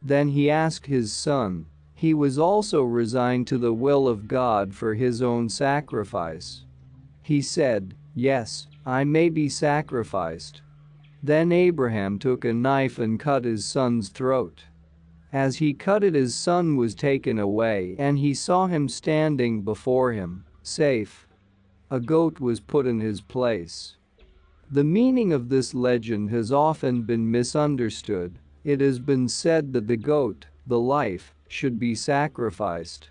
Then he asked his son, he was also resigned to the will of God for his own sacrifice. He said, "Yes, I may be sacrificed." Then Abraham took a knife and cut his son's throat. As he cut it, his son was taken away and he saw him standing before him, safe. A goat was put in his place. The meaning of this legend has often been misunderstood. It has been said that the goat, the life, should be sacrificed.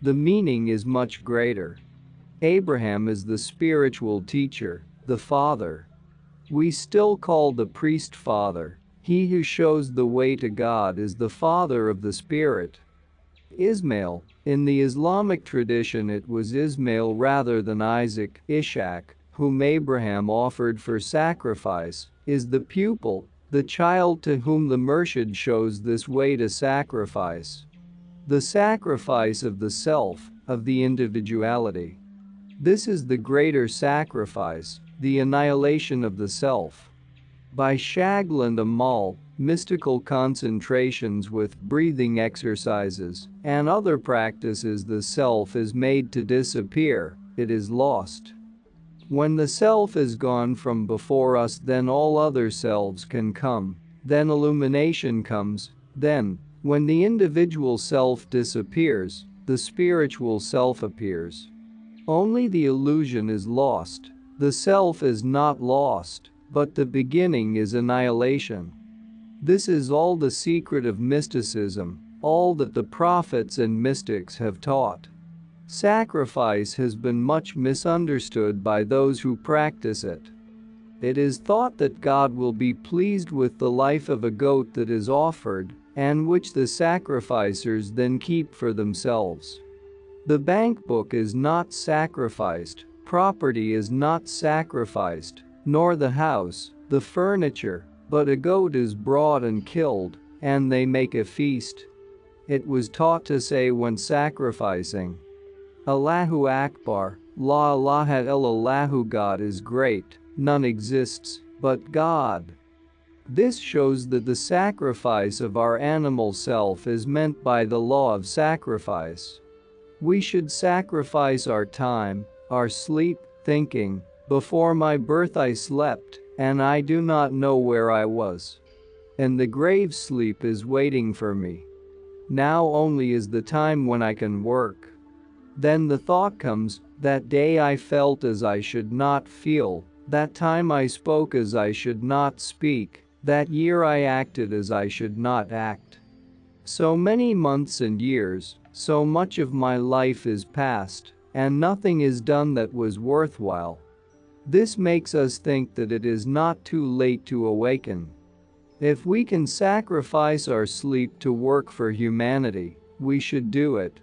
The meaning is much greater. Abraham is the spiritual teacher, the father. We still call the priest father. He who shows the way to God is the Father of the Spirit. Ismail. In the Islamic tradition it was Ismail rather than Isaac, Ishaq, whom Abraham offered for sacrifice, is the pupil, the child to whom the Murshid shows this way to sacrifice. The sacrifice of the self, of the individuality. This is the greater sacrifice, the annihilation of the self. By Shagland Amal, mystical concentrations with breathing exercises and other practices, the self is made to disappear, it is lost. When the self is gone from before us, then all other selves can come, then illumination comes, then, when the individual self disappears, the spiritual self appears. Only the illusion is lost, the self is not lost, but the beginning is annihilation. This is all the secret of mysticism, all that the prophets and mystics have taught. Sacrifice has been much misunderstood by those who practice it. It is thought that God will be pleased with the life of a goat that is offered, and which the sacrificers then keep for themselves. The bank book is not sacrificed, property is not sacrificed, nor the house, the furniture, but a goat is brought and killed, and they make a feast. It was taught to say when sacrificing, Allahu Akbar, La ilaha illallahu, God is great, none exists but God. This shows that the sacrifice of our animal self is meant by the law of sacrifice. We should sacrifice our time, our sleep, thinking, before my birth I slept, and I do not know where I was. And the grave sleep is waiting for me. Now only is the time when I can work. Then the thought comes, that day I felt as I should not feel, that time I spoke as I should not speak, that year I acted as I should not act. So many months and years, so much of my life is past, and nothing is done that was worthwhile. This makes us think that it is not too late to awaken. If we can sacrifice our sleep to work for humanity, we should do it.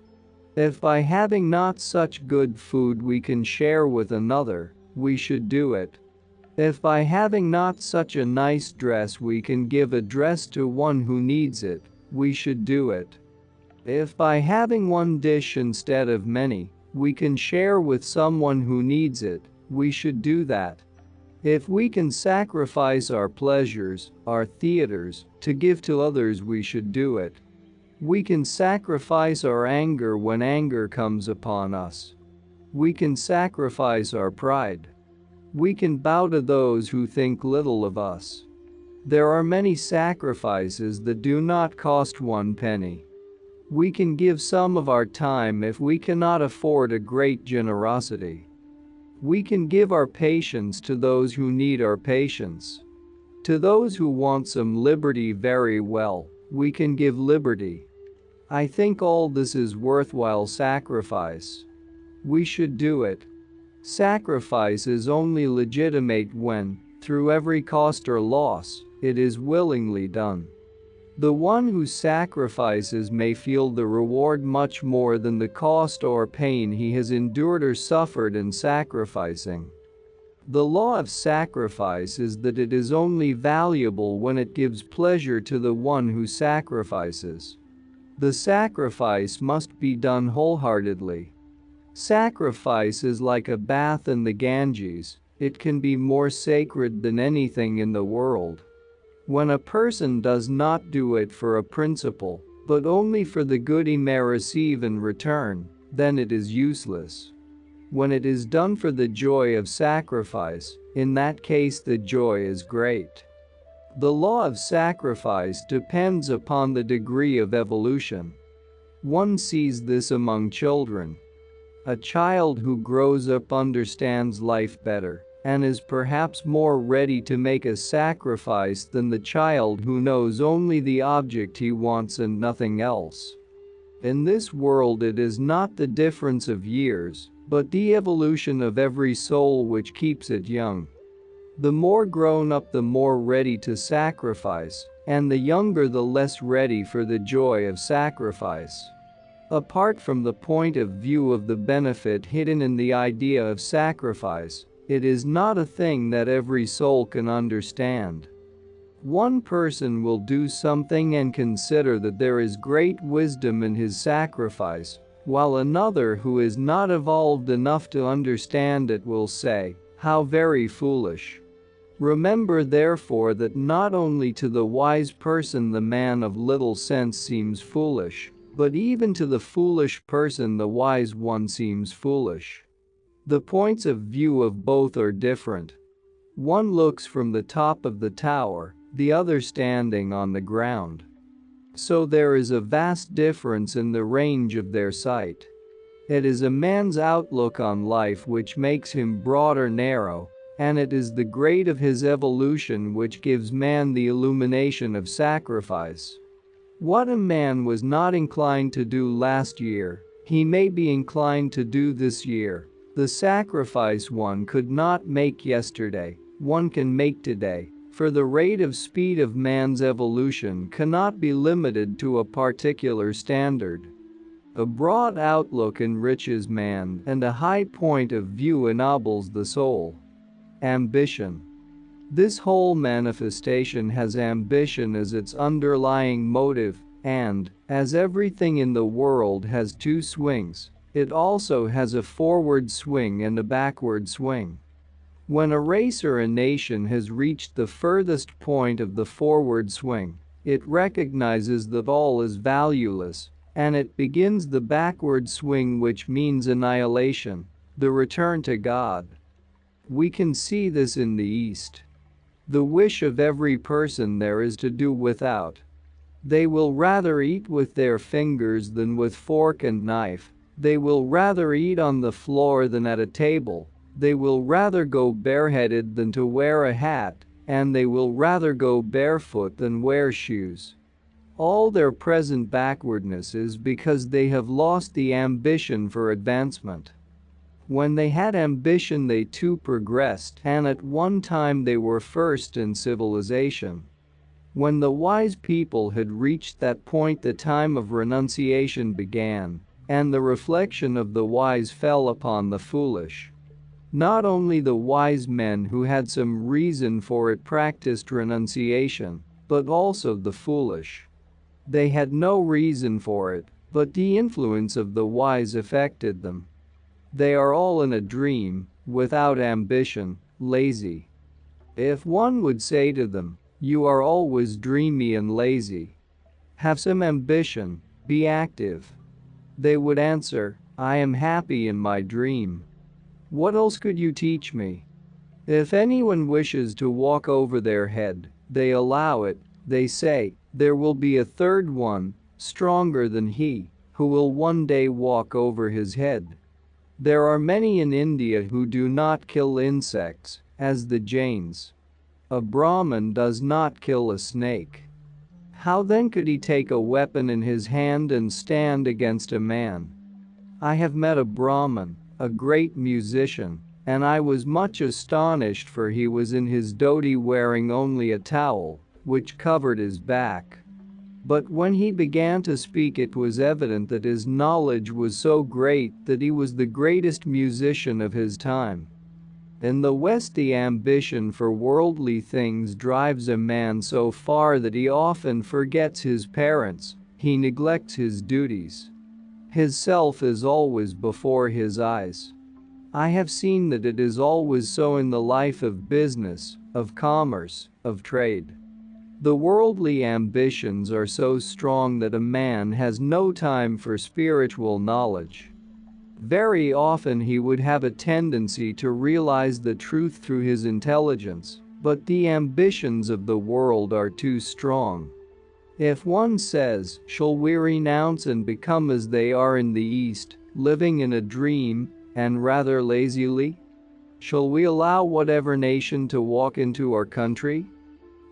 If by having not such good food we can share with another, we should do it. If by having not such a nice dress we can give a dress to one who needs it, we should do it. If by having one dish instead of many, we can share with someone who needs it, we should do that. If we can sacrifice our pleasures, our theaters, to give to others, we should do it. We can sacrifice our anger when anger comes upon us. We can sacrifice our pride. We can bow to those who think little of us. There are many sacrifices that do not cost 1 penny. We can give some of our time if we cannot afford a great generosity. We can give our patience to those who need our patience. To those who want some liberty, very well, we can give liberty. I think all this is worthwhile sacrifice. We should do it. Sacrifice is only legitimate when, through every cost or loss, it is willingly done. The one who sacrifices may feel the reward much more than the cost or pain he has endured or suffered in sacrificing. The law of sacrifice is that it is only valuable when it gives pleasure to the one who sacrifices. The sacrifice must be done wholeheartedly. Sacrifice is like a bath in the Ganges, it can be more sacred than anything in the world. When a person does not do it for a principle, but only for the good he may receive in return, then it is useless. When it is done for the joy of sacrifice, in that case the joy is great. The law of sacrifice depends upon the degree of evolution. One sees this among children. A child who grows up understands life better and is perhaps more ready to make a sacrifice than the child who knows only the object he wants and nothing else. In this world it is not the difference of years, but the evolution of every soul which keeps it young. The more grown up, the more ready to sacrifice, and the younger the less ready for the joy of sacrifice. Apart from the point of view of the benefit hidden in the idea of sacrifice, it is not a thing that every soul can understand. One person will do something and consider that there is great wisdom in his sacrifice, while another who is not evolved enough to understand it will say, "How very foolish." Remember therefore that not only to the wise person the man of little sense seems foolish, but even to the foolish person the wise one seems foolish. The points of view of both are different. One looks from the top of the tower, the other standing on the ground. So there is a vast difference in the range of their sight. It is a man's outlook on life which makes him broad or narrow, and it is the grade of his evolution which gives man the illumination of sacrifice. What a man was not inclined to do last year, he may be inclined to do this year. The sacrifice one could not make yesterday, one can make today, for the rate of speed of man's evolution cannot be limited to a particular standard. A broad outlook enriches man, and a high point of view ennobles the soul. Ambition. This whole manifestation has ambition as its underlying motive, and, as everything in the world has two swings, it also has a forward swing and a backward swing. When a race or a nation has reached the furthest point of the forward swing, it recognizes that all is valueless, and it begins the backward swing, which means annihilation, the return to God. We can see this in the East. The wish of every person there is to do without. They will rather eat with their fingers than with fork and knife. They will rather eat on the floor than at a table. They will rather go bareheaded than to wear a hat, and they will rather go barefoot than wear shoes. All their present backwardness is because they have lost the ambition for advancement. When they had ambition, they too progressed, and at one time they were first in civilization. When the wise people had reached that point, the time of renunciation began, and the reflection of the wise fell upon the foolish. Not only the wise men who had some reason for it practiced renunciation, but also the foolish. They had no reason for it, but the influence of the wise affected them. They are all in a dream, without ambition, lazy. If one would say to them, "You are always dreamy and lazy. Have some ambition, be active," they would answer, "I am happy in my dream. What else could you teach me?" If anyone wishes to walk over their head, they allow it. They say, "There will be a third one, stronger than he, who will one day walk over his head." There are many in India who do not kill insects, as the Jains. A Brahmin does not kill a snake. How then could he take a weapon in his hand and stand against a man? I have met a Brahmin, a great musician, and I was much astonished, for he was in his dhoti wearing only a towel, which covered his back. But when he began to speak, it was evident that his knowledge was so great that he was the greatest musician of his time. In the West, the ambition for worldly things drives a man so far that he often forgets his parents, he neglects his duties. His self is always before his eyes. I have seen that it is always so in the life of business, of commerce, of trade. The worldly ambitions are so strong that a man has no time for spiritual knowledge. Very often he would have a tendency to realize the truth through his intelligence, but the ambitions of the world are too strong. If one says, "Shall we renounce and become as they are in the East, living in a dream, and rather lazily? Shall we allow whatever nation to walk into our country?"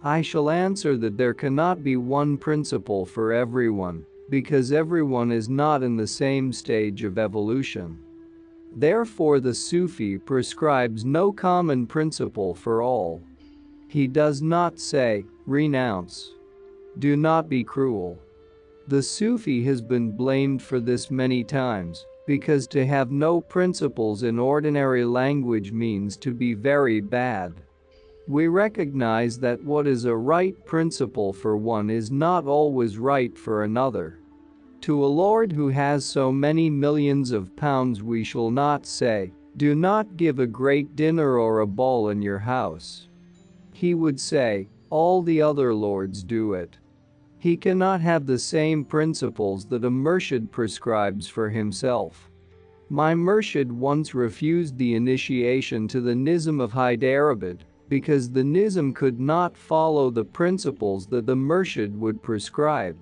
I shall answer that there cannot be one principle for everyone, because everyone is not in the same stage of evolution. Therefore, the Sufi prescribes no common principle for all. He does not say, "Renounce. Do not be cruel. The Sufi has been blamed for this many times, because to have no principles in ordinary language means to be very bad. We recognize that what is a right principle for one is not always right for another. To a lord who has so many millions of pounds we shall not say, "Do not give a great dinner or a ball in your house." He would say, "All the other lords do it." He cannot have the same principles that a murshid prescribes for himself. My murshid once refused the initiation to the Nizam of Hyderabad because the Nizam could not follow the principles that the murshid would prescribe.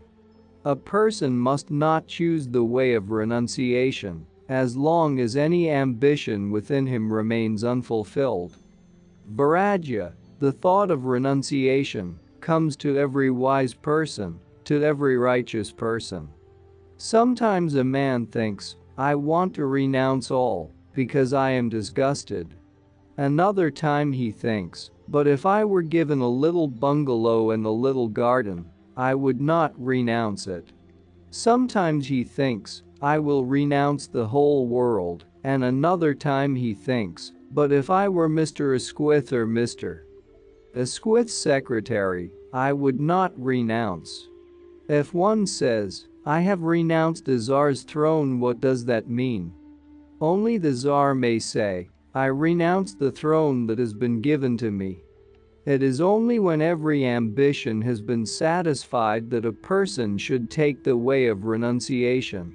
A person must not choose the way of renunciation as long as any ambition within him remains unfulfilled. Vairagya, the thought of renunciation, comes to every wise person, to every righteous person. Sometimes a man thinks, "I want to renounce all because I am disgusted." Another time he thinks, "But if I were given a little bungalow and a little garden, I would not renounce it." Sometimes he thinks, "I will renounce the whole world," and another time he thinks, "But if I were Mr. Asquith or Mr. Asquith's secretary, I would not renounce." If one says, "I have renounced the Tsar's throne," what does that mean? Only the Tsar may say, "I renounce the throne that has been given to me." It is only when every ambition has been satisfied that a person should take the way of renunciation.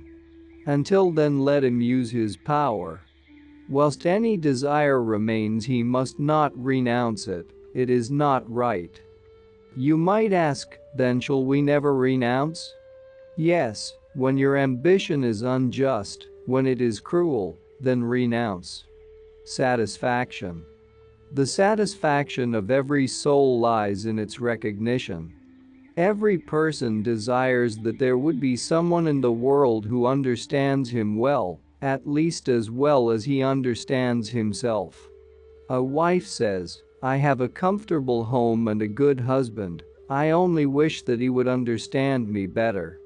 Until then, let him use his power. Whilst any desire remains, he must not renounce it. It is not right. You might ask, then shall we never renounce? Yes, when your ambition is unjust, when it is cruel, then renounce. Satisfaction. The satisfaction of every soul lies in its recognition. Every person desires that there would be someone in the world who understands him well, at least as well as he understands himself. A wife says, "I have a comfortable home and a good husband, I only wish that he would understand me better."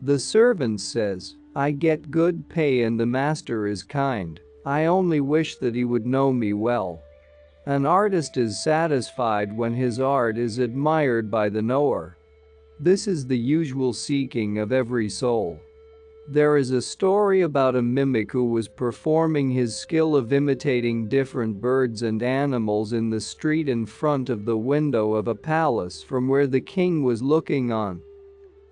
The servant says, "I get good pay and the master is kind, I only wish that he would know me well." An artist is satisfied when his art is admired by the knower. This is the usual seeking of every soul. There is a story about a mimic who was performing his skill of imitating different birds and animals in the street in front of the window of a palace from where the king was looking on.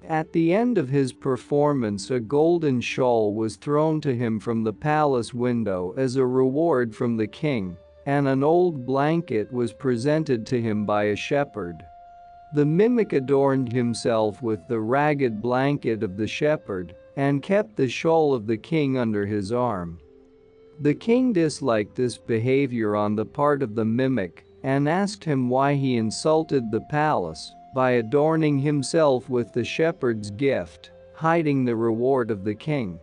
At the end of his performance, a golden shawl was thrown to him from the palace window as a reward from the king, and an old blanket was presented to him by a shepherd. The mimic adorned himself with the ragged blanket of the shepherd and kept the shawl of the king under his arm. The king disliked this behavior on the part of the mimic and asked him why he insulted the palace by adorning himself with the shepherd's gift, hiding the reward of the king.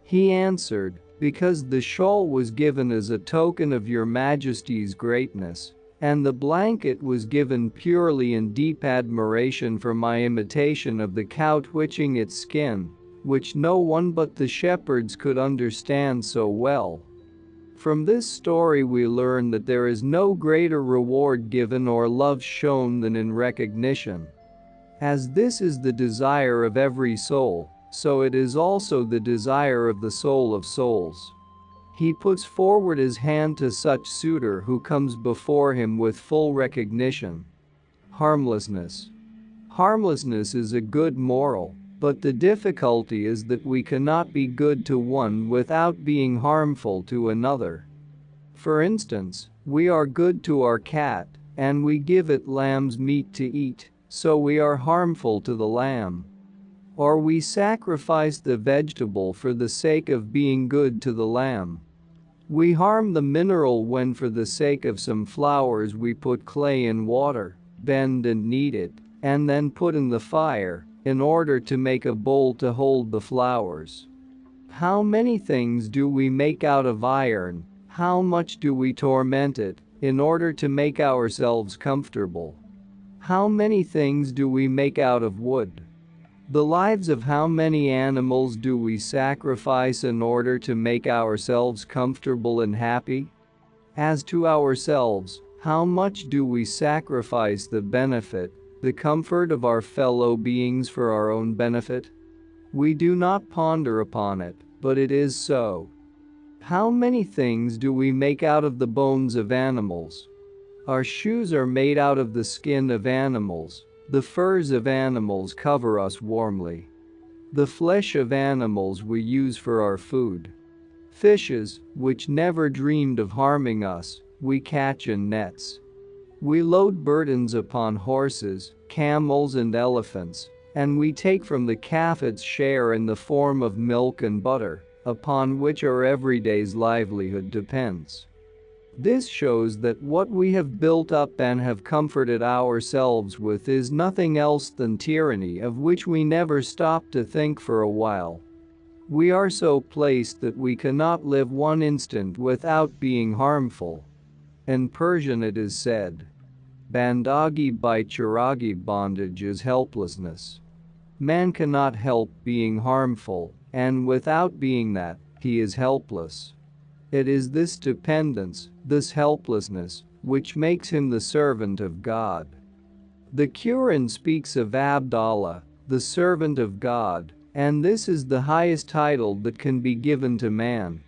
He answered, "Because the shawl was given as a token of your majesty's greatness, and the blanket was given purely in deep admiration for my imitation of the cow twitching its skin, which no one but the shepherds could understand so well." From this story we learn that there is no greater reward given or love shown than in recognition. As this is the desire of every soul, so it is also the desire of the soul of souls. He puts forward his hand to such suitor who comes before him with full recognition. Harmlessness. Harmlessness is a good moral, but the difficulty is that we cannot be good to one without being harmful to another. For instance, we are good to our cat, and we give it lamb's meat to eat, so we are harmful to the lamb. Or we sacrifice the vegetable for the sake of being good to the lamb. We harm the mineral when for the sake of some flowers we put clay in water, bend and knead it, and then put in the fire, in order to make a bowl to hold the flowers. How many things do we make out of iron, how much do we torment it, in order to make ourselves comfortable? How many things do we make out of wood? The lives of how many animals do we sacrifice in order to make ourselves comfortable and happy? As to ourselves, how much do we sacrifice the benefit, the comfort of our fellow beings for our own benefit? We do not ponder upon it, but it is so. How many things do we make out of the bones of animals? Our shoes are made out of the skin of animals. The furs of animals cover us warmly. The flesh of animals we use for our food. Fishes, which never dreamed of harming us, we catch in nets. We load burdens upon horses, camels and elephants, and we take from the calf its share in the form of milk and butter, upon which our everyday's livelihood depends. This shows that what we have built up and have comforted ourselves with is nothing else than tyranny, of which we never stop to think for a while. We are so placed that we cannot live one instant without being harmful. In Persian it is said, "Bandagi by Chiragi, bondage is helplessness." Man cannot help being harmful, and without being that, he is helpless. It is this dependence, this helplessness, which makes him the servant of God. The Quran speaks of Abdallah, the servant of God, and this is the highest title that can be given to man.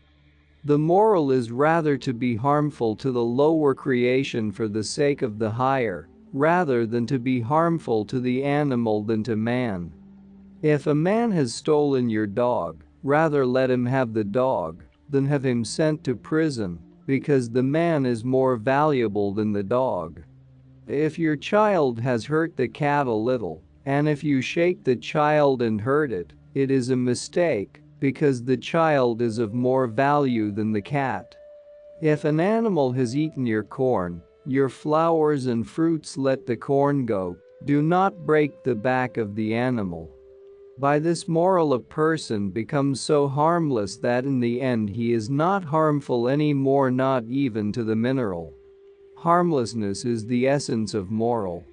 The moral is rather to be harmful to the lower creation for the sake of the higher, rather than to be harmful to the animal than to man. If a man has stolen your dog, rather let him have the dog than have him sent to prison, because the man is more valuable than the dog. If your child has hurt the cat a little, and if you shake the child and hurt it, it is a mistake, because the child is of more value than the cat. If an animal has eaten your corn, your flowers and fruits, let the corn go, do not break the back of the animal. By this moral a person becomes so harmless that in the end he is not harmful anymore, not even to the mineral. Harmlessness is the essence of moral.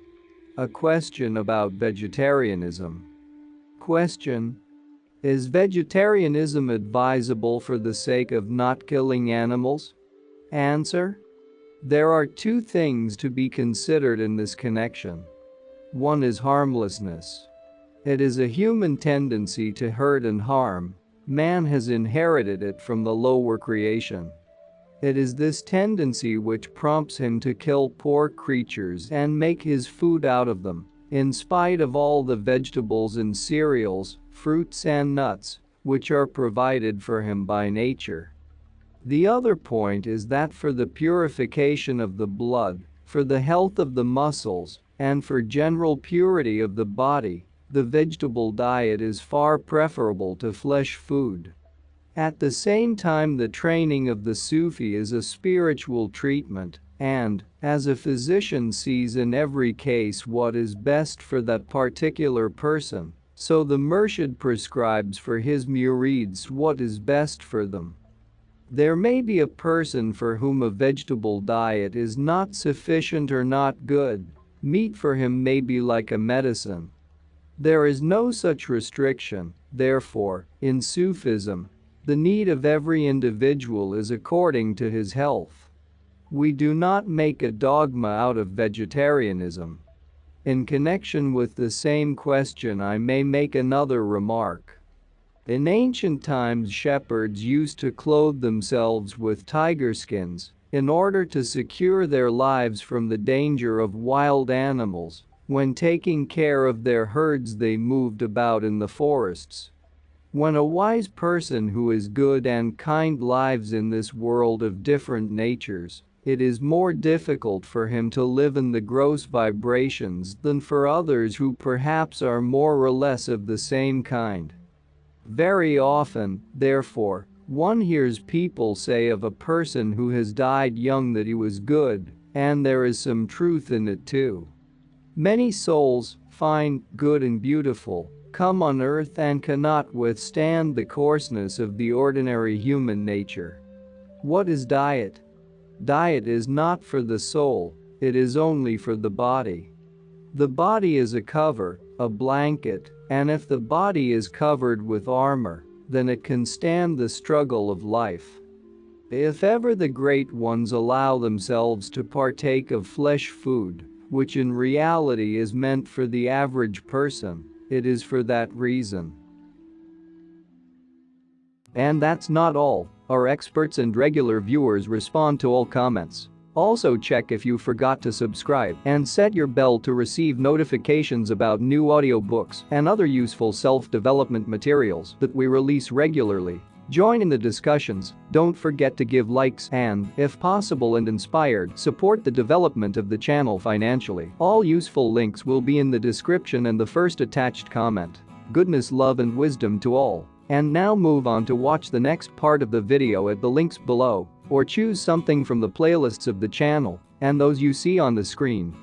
A question about vegetarianism. Question: is vegetarianism advisable for the sake of not killing animals? Answer: there are two things to be considered in this connection. One is harmlessness. It is a human tendency to hurt and harm. Man has inherited it from the lower creation. It is this tendency which prompts him to kill poor creatures and make his food out of them, in spite of all the vegetables and cereals, fruits and nuts, which are provided for him by nature. The other point is that for the purification of the blood, for the health of the muscles, and for general purity of the body, the vegetable diet is far preferable to flesh food. At the same time, the training of the Sufi is a spiritual treatment, and, as a physician sees in every case what is best for that particular person, so the Murshid prescribes for his murids what is best for them. There may be a person for whom a vegetable diet is not sufficient or not good. Meat for him may be like a medicine. There is no such restriction, therefore, in Sufism. The need of every individual is according to his health. We do not make a dogma out of vegetarianism. In connection with the same question, I may make another remark. In ancient times, shepherds used to clothe themselves with tiger skins in order to secure their lives from the danger of wild animals. When taking care of their herds, they moved about in the forests. When a wise person who is good and kind lives in this world of different natures, it is more difficult for him to live in the gross vibrations than for others who perhaps are more or less of the same kind. Very often, therefore, one hears people say of a person who has died young that he was good, and there is some truth in it too. Many souls, fine, good and beautiful, come on earth and cannot withstand the coarseness of the ordinary human nature. What is diet? Diet is not for the soul, it is only for the body. The body is a cover, a blanket, and if the body is covered with armor, then it can stand the struggle of life. If ever the great ones allow themselves to partake of flesh food, which in reality is meant for the average person, it is for that reason. And that's not all. Our experts and regular viewers respond to all comments. Also check if you forgot to subscribe and set your bell to receive notifications about new audiobooks and other useful self-development materials that we release regularly. Join in the discussions, don't forget to give likes and, if possible and inspired, support the development of the channel financially. All useful links will be in the description and the first attached comment. Goodness, love and wisdom to all. And now move on to watch the next part of the video at the links below, or choose something from the playlists of the channel and those you see on the screen.